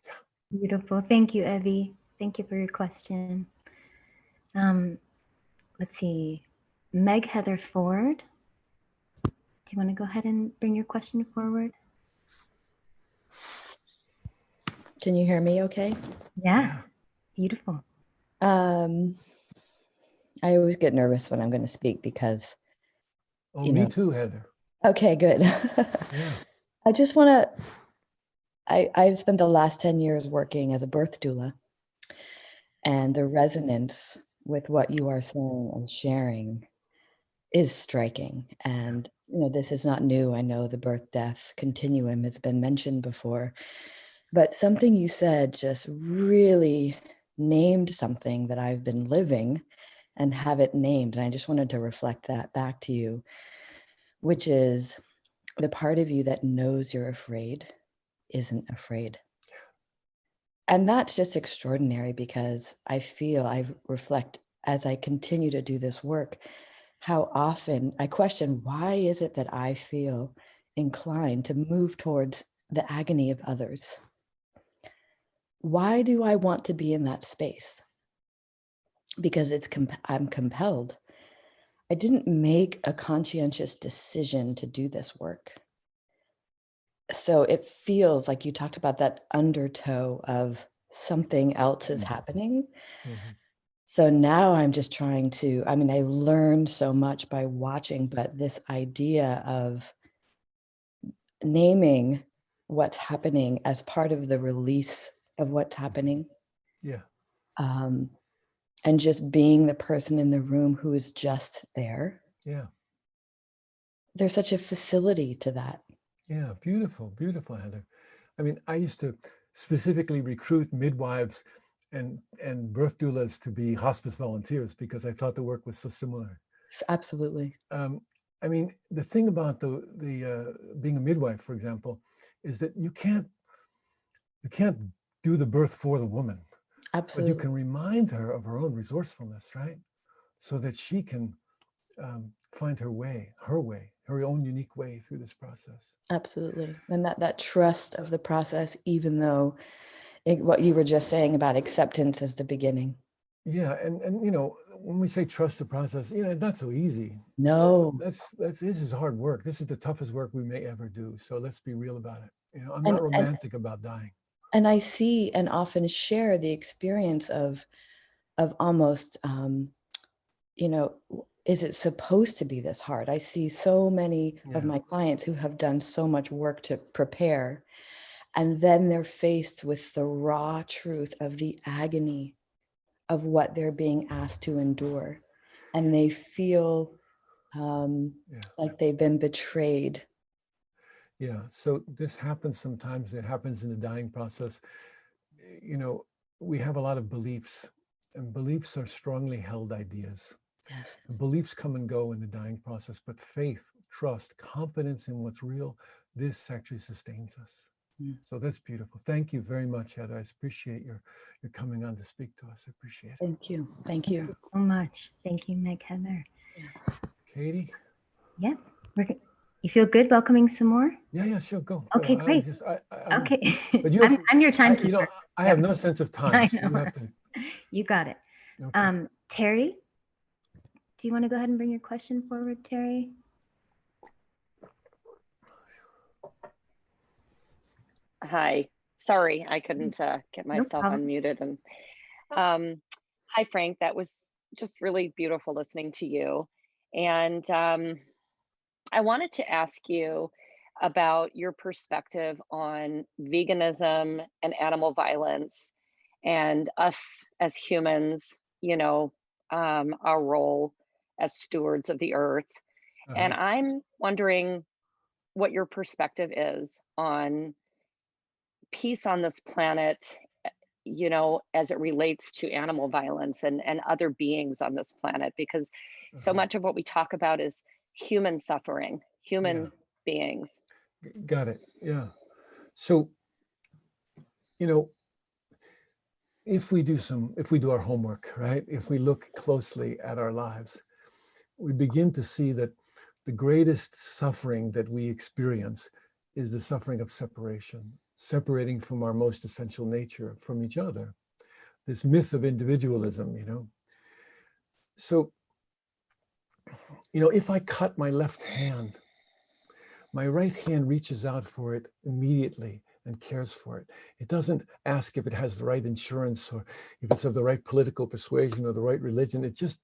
Yeah. Beautiful. Thank you, Evie. Thank you for your question. Let's see. Meg Heather Ford. Do you want to go ahead and bring your question forward? Can you hear me okay? Yeah. Beautiful. I always get nervous when I'm going to speak because... me too, Heather. Okay, good. Yeah. I just want to... I've spent the last 10 years working as a birth doula, and the resonance with what you are saying and sharing is striking. And, this is not new. I know the birth-death continuum has been mentioned before, but something you said just really named something that I've been living and have it named. And I just wanted to reflect that back to you, which is the part of you that knows you're afraid isn't afraid. And that's just extraordinary, because I reflect as I continue to do this work, how often I question, why is it that I feel inclined to move towards the agony of others? Why do I want to be in that space? Because I'm compelled. I didn't make a conscientious decision to do this work. So it feels like you talked about that undertow of something else is happening. Mm-hmm. So now I'm just trying to, I learned so much by watching, but this idea of naming what's happening as part of the release of what's happening. Yeah. And just being the person in the room who is just there. Yeah. There's such a facility to that. Yeah, beautiful, beautiful, Heather. I used to specifically recruit midwives and birth doulas to be hospice volunteers because I thought the work was so similar. Absolutely. I mean, the thing about the being a midwife, for example, is that you can't do the birth for the woman. Absolutely. But you can remind her of her own resourcefulness, right? So that she can find her own unique way through this process. Absolutely. And that trust of the process, even though what you were just saying about acceptance as the beginning. Yeah, and when we say trust the process, it's not so easy. No. This is hard work. This is the toughest work we may ever do. So let's be real about it. I'm not romantic about dying. And I see and often share the experience of almost, is it supposed to be this hard? I see so many of my clients who have done so much work to prepare, and then they're faced with the raw truth of the agony of what they're being asked to endure. And they feel like they've been betrayed. Yeah, so this happens sometimes. It happens in the dying process. We have a lot of beliefs, and beliefs are strongly held ideas. Yes. Beliefs come and go in the dying process, but faith, trust, confidence in what's real, this actually sustains us. So that's beautiful. Thank you very much, Heather. I appreciate your coming on to speak to us. I appreciate it. Thank you. Thank you so much. Thank you, Meg Heather. Katie? Yeah. You feel good welcoming some more? Yeah, sure. Go. Okay, great. Okay. But I'm your timekeeper. I have no sense of time. I So know. you have to. You got it. Okay. Terry, do you want to go ahead and bring your question forward, Terry? Hi. Sorry, I couldn't get myself unmuted. And hi, Frank. That was just really beautiful listening to you. And I wanted to ask you about your perspective on veganism and animal violence and us as humans, our role as stewards of the earth. And I'm wondering what your perspective is on peace on this planet, as it relates to animal violence and other beings on this planet, because so much of what we talk about is human suffering, human beings. Got it. Yeah. So, if we do our homework, right? If we look closely at our lives, we begin to see that the greatest suffering that we experience is the suffering of separation, separating from our most essential nature from each other. This myth of individualism, So, if I cut my left hand, my right hand reaches out for it immediately and cares for it. It doesn't ask if it has the right insurance or if it's of the right political persuasion or the right religion. It just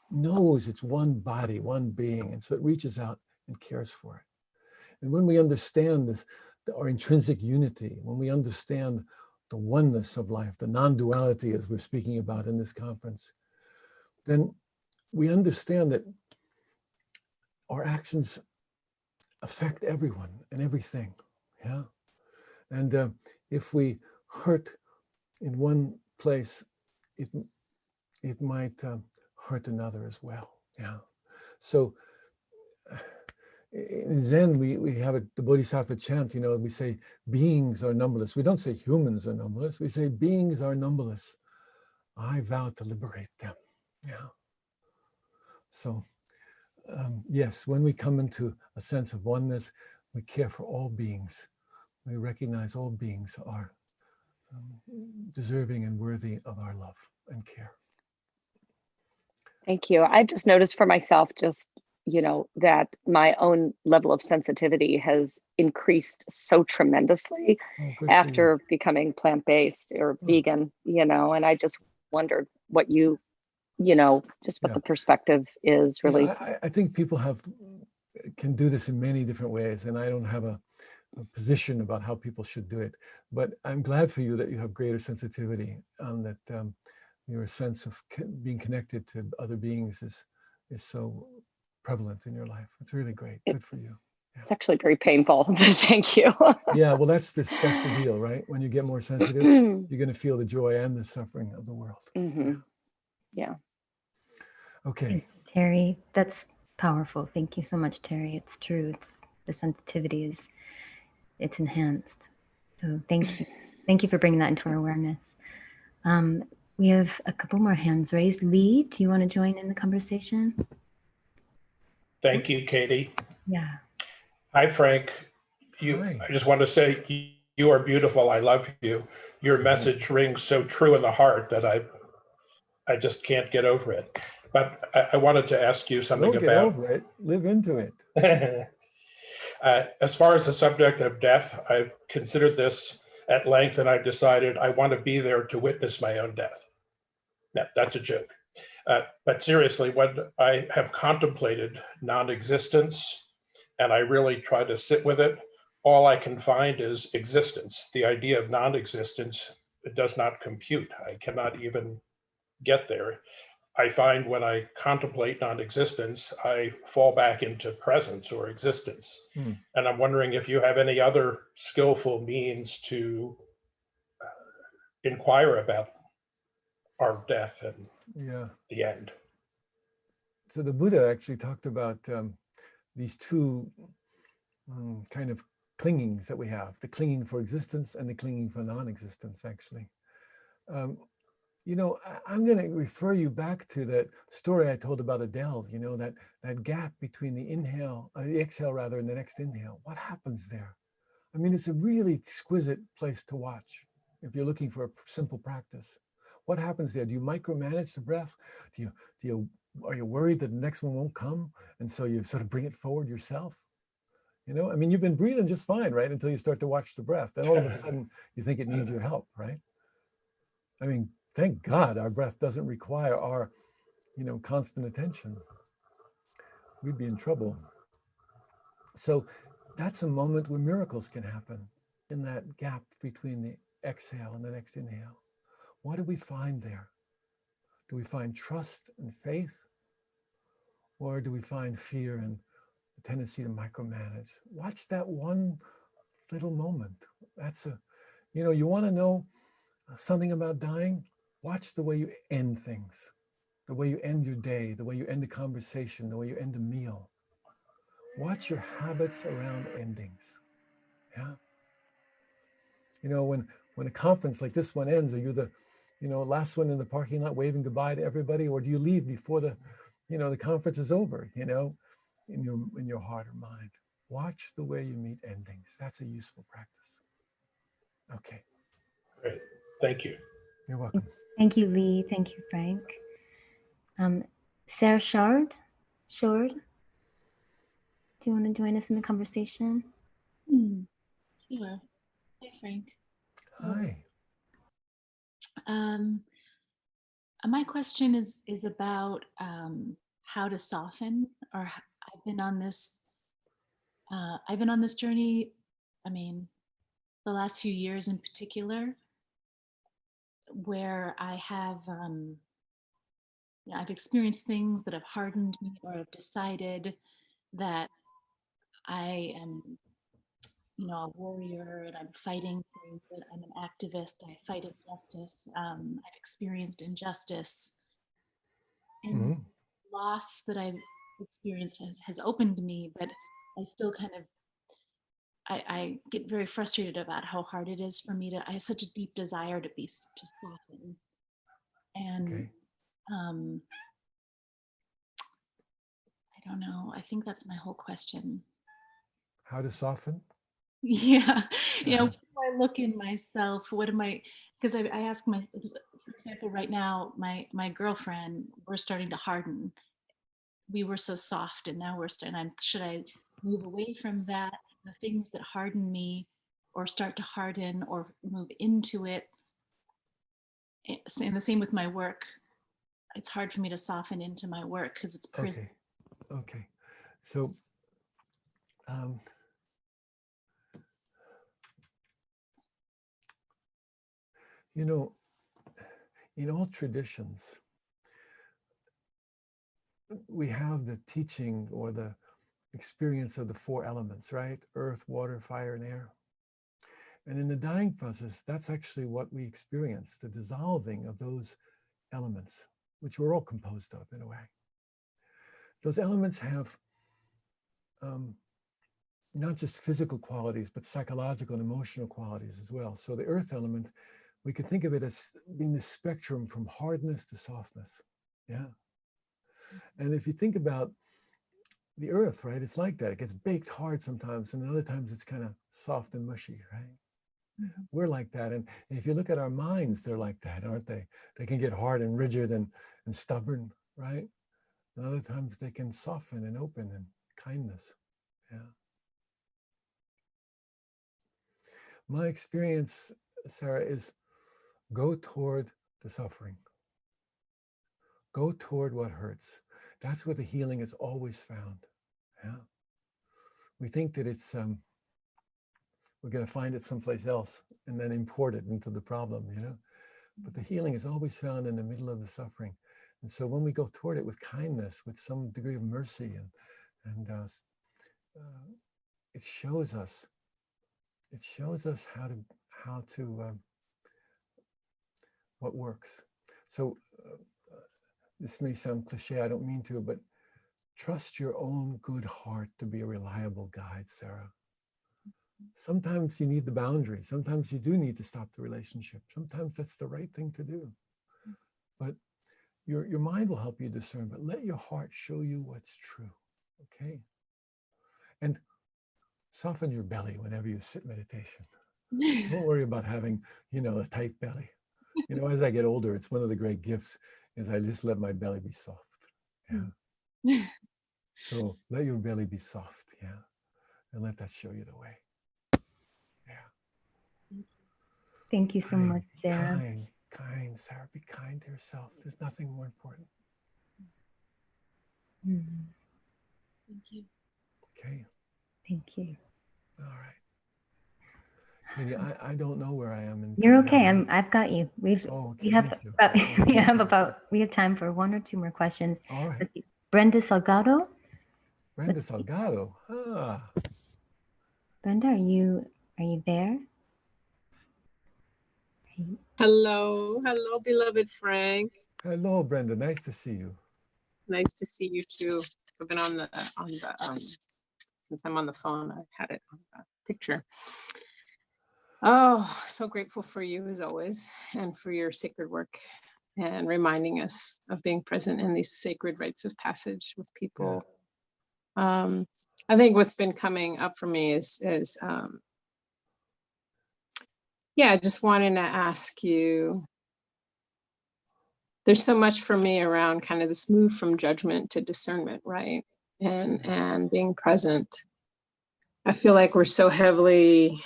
knows it's one body, one being. And so it reaches out and cares for it. And when we understand this, our intrinsic unity, when we understand the oneness of life, the non-duality as we're speaking about in this conference, then we understand that our actions affect everyone and everything, yeah? And if we hurt in one place, it might hurt another as well, yeah? So in Zen, we have the Bodhisattva chant, we say beings are numberless. We don't say humans are numberless, we say beings are numberless. I vow to liberate them, yeah? So yes, when we come into a sense of oneness, we care for all beings. We recognize all beings are deserving and worthy of our love and care. Thank you. I just noticed for myself, that my own level of sensitivity has increased so tremendously after becoming plant-based or vegan, and I just wondered what you just what the perspective is really. I think people can do this in many different ways, and I don't have a position about how people should do it, but I'm glad for you that you have greater sensitivity, that your sense of being connected to other beings is so prevalent in your life. It's really great. Good for you. Yeah. It's actually very painful. Thank you. Yeah, well, that's the deal, right? When you get more sensitive, you're going to feel the joy and the suffering of the world. Yeah. Okay. Thanks, Terry, that's powerful. Thank you so much, Terry. It's true. It's the sensitivity it's enhanced. So thank you. Thank you for bringing that into our awareness. We have a couple more hands raised. Lee, do you want to join in the conversation? Thank you, Katie. Yeah. Hi, Frank. Hi. I just want to say you are beautiful. I love you. Your message rings so true in the heart that I just can't get over it. But I wanted to ask you something Don't about. Get over it. Live into it. As far as the subject of death, I've considered this at length, and I've decided I want to be there to witness my own death. That's a joke. But seriously, when I have contemplated non-existence and I really try to sit with it, all I can find is existence. The idea of non-existence, it does not compute. I cannot even get there. I find when I contemplate non-existence, I fall back into presence or existence. And I'm wondering if you have any other skillful means to inquire about our death and the end. So the Buddha actually talked about these two kind of clingings that we have, the clinging for existence and the clinging for non-existence, actually. You know, I'm going to refer you back to that story I told about Adele, you know, that gap between the exhale rather, and the next inhale. What happens there? I mean, it's a really exquisite place to watch if you're looking for a simple practice. What happens there? Do you micromanage the breath? Are you worried that the next one won't come? And so you sort of bring it forward yourself? You know, I mean, you've been breathing just fine, right? Until you start to watch the breath. Then all of a sudden you think it needs your help, right? I mean, thank God our breath doesn't require our, you know, constant attention. We'd be in trouble. So that's a moment where miracles can happen, in that gap between the exhale and the next inhale. What do we find there? Do we find trust and faith? Or do we find fear and the tendency to micromanage? Watch that one little moment. You know, you want to know something about dying? Watch the way you end things, the way you end your day, the way you end a conversation, the way you end a meal. Watch your habits around endings. Yeah. You know, when a conference like this one ends, are you the, you know, last one in the parking lot waving goodbye to everybody, or do you leave before the, you know, the conference is over, you know, in your heart or mind? Watch the way you meet endings. That's a useful practice. Okay. Great. Thank you. You're welcome. Thank you, Lee. Thank you, Frank. Sarah Shard, do you want to join us in the conversation? Sure. Hi, Frank. Hi. My question is about how to soften. Or I've been on this journey. I mean, the last few years in particular, where I have I've experienced things that have hardened me, or have decided that I am, you know, a warrior and I'm fighting things, that I'm an activist, I fight injustice. I've experienced injustice, and loss that I've experienced has opened me, but I still kind of, I get very frustrated about how hard it is for me to, I have such a deep desire to soften. And I don't know, I think that's my whole question. How to soften? Yeah, you know, I look in myself, what am I, because I ask myself, for example, right now, my girlfriend, we're starting to harden. We were so soft, and now should I move away from that, the things that harden me, or start to harden, or move into it? And the same with my work. It's hard for me to soften into my work because it's prison. Okay. So, you know, in all traditions, we have the teaching or the experience of the four elements, right? Earth, water, fire, and air. And in the dying process, that's actually what we experience, the dissolving of those elements, which we're all composed of in a way. those elements have not just physical qualities, but psychological and emotional qualities as well. So the earth element, we could think of it as being the spectrum from hardness to softness. Yeah. And if you think about the earth, right, it's like that. It gets baked hard sometimes, and other times it's kind of soft and mushy, right? Mm-hmm. We're like that. And if you look at our minds, they're like that, aren't they? They can get hard and rigid and stubborn, right? And other times they can soften and open and kindness. Yeah. My experience, Sarah, is go toward the suffering. Go toward what hurts. That's where the healing is always found. Yeah. We think that it's we're going to find it someplace else and then import it into the problem, you know. But the healing is always found in the middle of the suffering. And so when we go toward it with kindness, with some degree of mercy, and it shows us how to what works. So this may sound cliche, I don't mean to, but trust your own good heart to be a reliable guide, Sarah. Sometimes you need the boundary. Sometimes you do need to stop the relationship. Sometimes that's the right thing to do. But your mind will help you discern, but let your heart show you what's true, okay? And soften your belly whenever you sit meditation. Don't worry about having, a tight belly. As I get older, it's one of the great gifts is I just let my belly be soft. Yeah. So let your belly be soft, yeah. And let that show you the way. Yeah. Thank you so much, Sarah. Kind, Sarah, be kind to yourself. There's nothing more important. Mm-hmm. Thank you. Okay. Thank you. All right. Katie, I don't know where I am in You're time. okay. I've got you. We have time for one or two more questions. All right. Brenda Salgado. Brenda Salgado. Ah. Brenda, are you there? Hello, beloved Frank. Hello, Brenda. Nice to see you. Nice to see you too. I've been on the since I'm on the phone, I had it on the picture. Oh, so grateful for you as always, and for your sacred work, and reminding us of being present in these sacred rites of passage with people. Yeah. I think what's been coming up for me is just wanting to ask you. There's so much for me around kind of this move from judgment to discernment, right? And being present. I feel like we're so heavily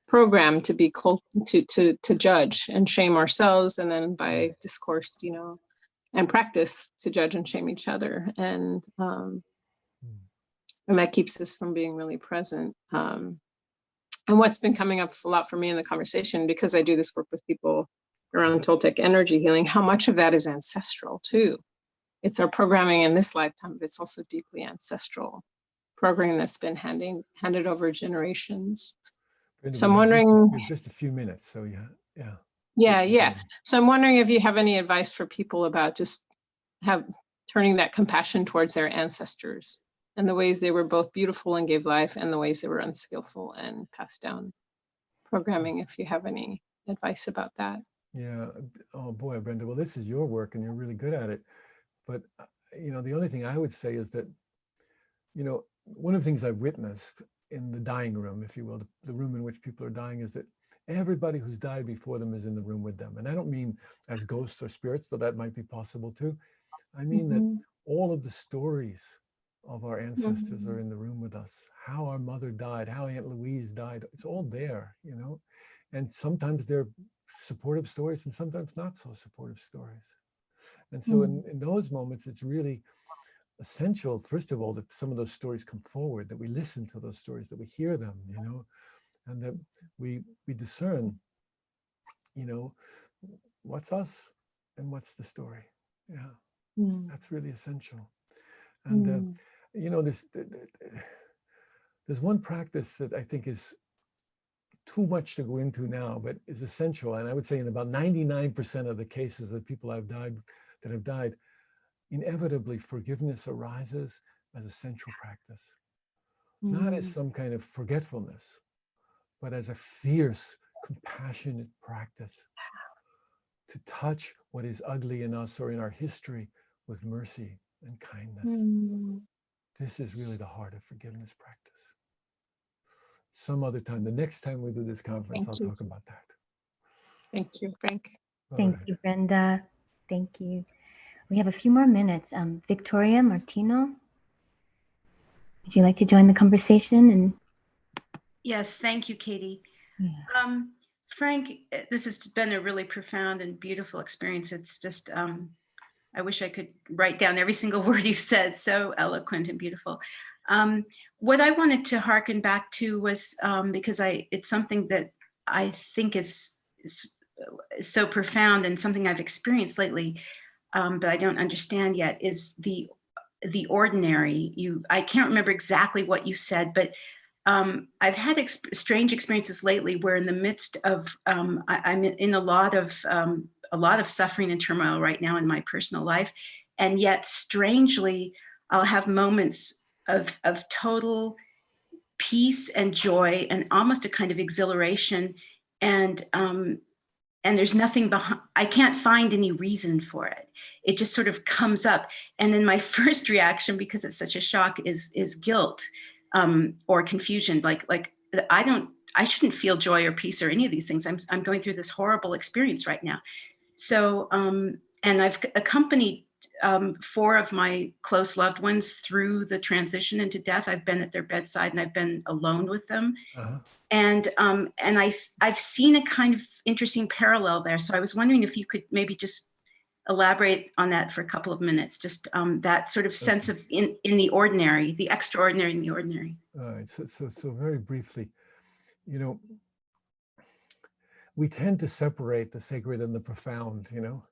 programmed to be to judge and shame ourselves, and then by discourse, and practice to judge and shame each other, and that keeps us from being really present. And what's been coming up a lot for me in the conversation, because I do this work with people around Toltec energy healing, how much of that is ancestral too. It's our programming in this lifetime, but it's also deeply ancestral programming that's been handed over generations. So I'm wondering, just a few minutes. So yeah. So I'm wondering if you have any advice for people about just turning that compassion towards their ancestors and the ways they were both beautiful and gave life, and the ways they were unskillful and passed down programming. If you have any advice about that. Yeah. Oh boy, Brenda. Well, this is your work and you're really good at it. But, the only thing I would say is that, one of the things I've witnessed in the dying room, if you will, the room in which people are dying, is that everybody who's died before them is in the room with them. And I don't mean as ghosts or spirits, though that might be possible too. I mean that all of the stories of our ancestors are in the room with us. How our mother died, how Aunt Louise died, it's all there, And sometimes they're supportive stories and sometimes not so supportive stories. And so in those moments, it's really essential, first of all, that some of those stories come forward, that we listen to those stories, that we hear them, and that we discern, what's us and what's the story. Yeah, that's really essential. And, there's one practice that I think is too much to go into now, but is essential. And I would say in about 99% of the cases of people that have died, inevitably forgiveness arises as a central practice, not as some kind of forgetfulness, but as a fierce, compassionate practice to touch what is ugly in us or in our history with mercy and kindness. This is really the heart of forgiveness practice. Some other time, the next time we do this conference, I'll talk about that. Thank you, Frank. Thank you, Brenda. Thank you. We have a few more minutes. Victoria Martino, would you like to join the conversation? And yes, thank you, Katie. yeah. Frank, this has been a really profound and beautiful experience. It's just, I wish I could write down every single word you said, so eloquent and beautiful. What I wanted to hearken back to was, because it's something that I think is so profound and something I've experienced lately, but I don't understand yet, is the ordinary. I can't remember exactly what you said, but I've had strange experiences lately where in the midst of, I'm in a lot of suffering and turmoil right now in my personal life. And yet strangely, I'll have moments of total peace and joy and almost a kind of exhilaration. And there's nothing behind, I can't find any reason for it. It just sort of comes up. And then my first reaction, because it's such a shock, is guilt. Or confusion, like I shouldn't feel joy or peace or any of these things. I'm going through this horrible experience right now. So, and I've accompanied 4 of my close loved ones through the transition into death. I've been at their bedside and I've been alone with them. And I've seen a kind of interesting parallel there. So I was wondering if you could maybe just elaborate on that for a couple of minutes, just that sort of sense of in the ordinary, the extraordinary in the ordinary. All right, so very briefly, you know, we tend to separate the sacred and the profound, you know,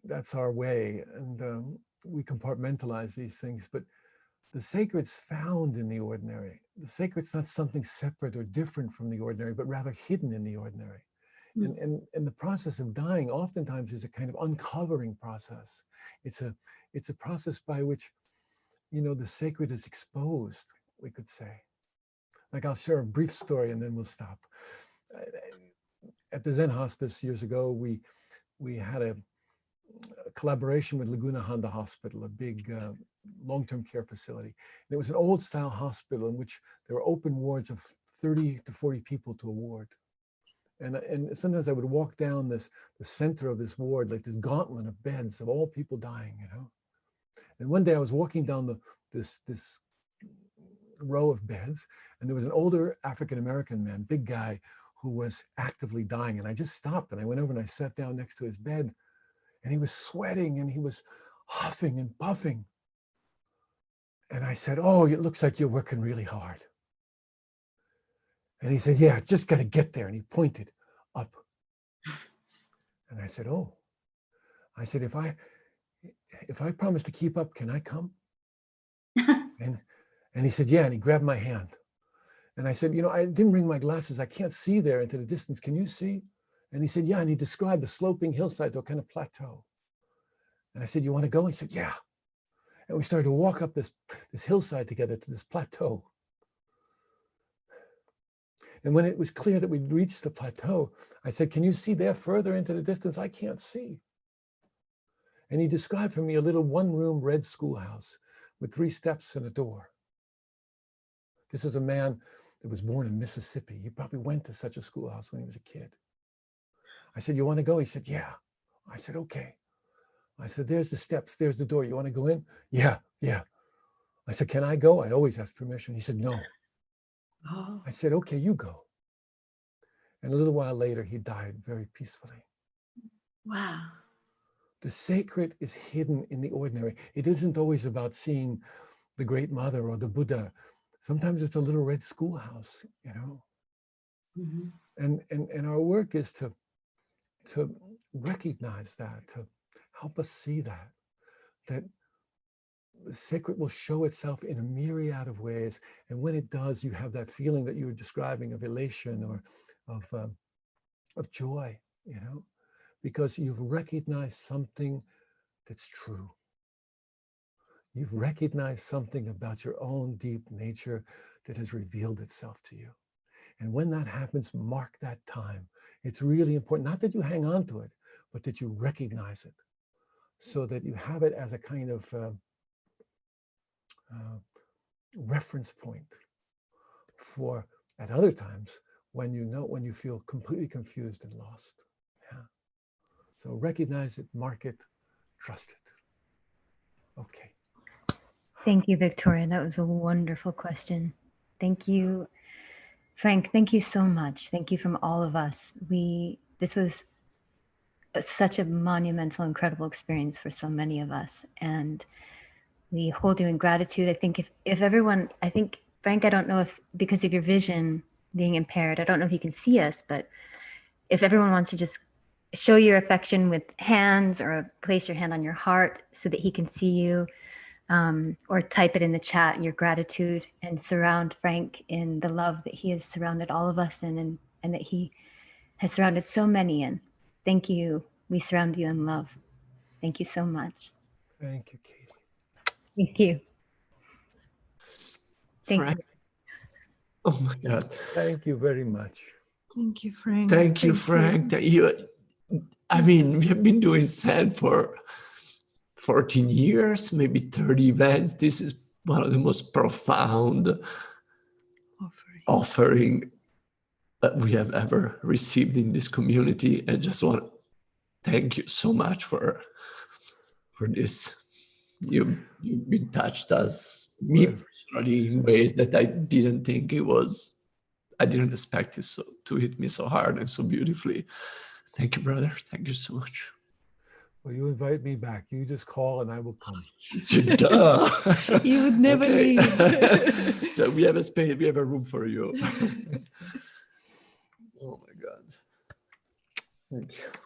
that's our way, and we compartmentalize these things, but the sacred's found in the ordinary. The sacred's not something separate or different from the ordinary, but rather hidden in the ordinary. And the process of dying oftentimes is a kind of uncovering process. It's a process by which, you know, the sacred is exposed, we could say. Like, I'll share a brief story and then we'll stop. At the Zen Hospice years ago, we had a collaboration with Laguna Honda Hospital, a big long-term care facility. And it was an old style hospital in which there were open wards of 30 to 40 people to a ward. And sometimes I would walk down the center of this ward, like this gauntlet of beds of all people dying, you know. And one day I was walking down this row of beds, and there was an older African-American man, big guy, who was actively dying. And I just stopped and I went over and I sat down next to his bed, and he was sweating and he was huffing and puffing. And I said, "Oh, it looks like you're working really hard." And he said, "Yeah, just got to get there." And he pointed up. And I said, "Oh," I said, if I promise to keep up, can I come? And he said, "Yeah." And he grabbed my hand. And I said, "You know, I didn't bring my glasses. I can't see there into the distance. Can you see?" And he said, "Yeah." And he described a sloping hillside to a kind of plateau. And I said, "You want to go?" And he said, "Yeah." And we started to walk up this hillside together to this plateau. And when it was clear that we'd reached the plateau, I said, "Can you see there further into the distance? I can't see." And he described for me a little one-room red schoolhouse with 3 steps and a door. This is a man that was born in Mississippi. He probably went to such a schoolhouse when he was a kid. I said, "You want to go?" He said, "Yeah." I said, "Okay." I said, "There's the steps, there's the door. You want to go in?" "Yeah, yeah." I said, "Can I go?" I always ask permission. He said, "No." Oh. I said, "Okay, you go." And a little while later, he died very peacefully. Wow. The sacred is hidden in the ordinary. It isn't always about seeing the Great Mother or the Buddha. Sometimes it's a little red schoolhouse, you know. And our work is to recognize that, to help us see that the sacred will show itself in a myriad of ways. And when it does, you have that feeling that you were describing of elation or of joy, you know, because you've recognized something that's true. You've recognized something about your own deep nature that has revealed itself to you. And when that happens, mark that time. It's really important, not that you hang on to it, but that you recognize it, so that you have it as a kind of reference point for at other times when you feel completely confused and lost. Yeah. So recognize it, mark it, trust it. Okay. Thank you, Victoria. That was a wonderful question. Thank you, Frank. Thank you so much. Thank you from all of us. This was such a monumental, incredible experience for so many of us. And we hold you in gratitude. I think if everyone, I think, Frank, I don't know if, because of your vision being impaired, I don't know if you can see us, but if everyone wants to just show your affection with hands or place your hand on your heart so that he can see you, or type it in the chat, your gratitude, and surround Frank in the love that he has surrounded all of us in, and that he has surrounded so many in. Thank you. We surround you in love. Thank you so much. Thank you, Katie. Thank you. Thank Frank. you. Oh my God. Thank you very much. Thank you, Frank. Thank you, Frank. I mean, we have been doing Zen for 14 years, maybe 30 events. This is one of the most profound offering that we have ever received in this community. I just want to thank you so much for this. You've been touched us, me personally, in ways that I didn't think it was. I didn't expect it to hit me so hard and so beautifully. Thank you, brother. Thank you so much. Well, you invite me back. You just call and I will come. Duh. You would never leave. So we have a space, we have a room for you. Oh my God. Thank you.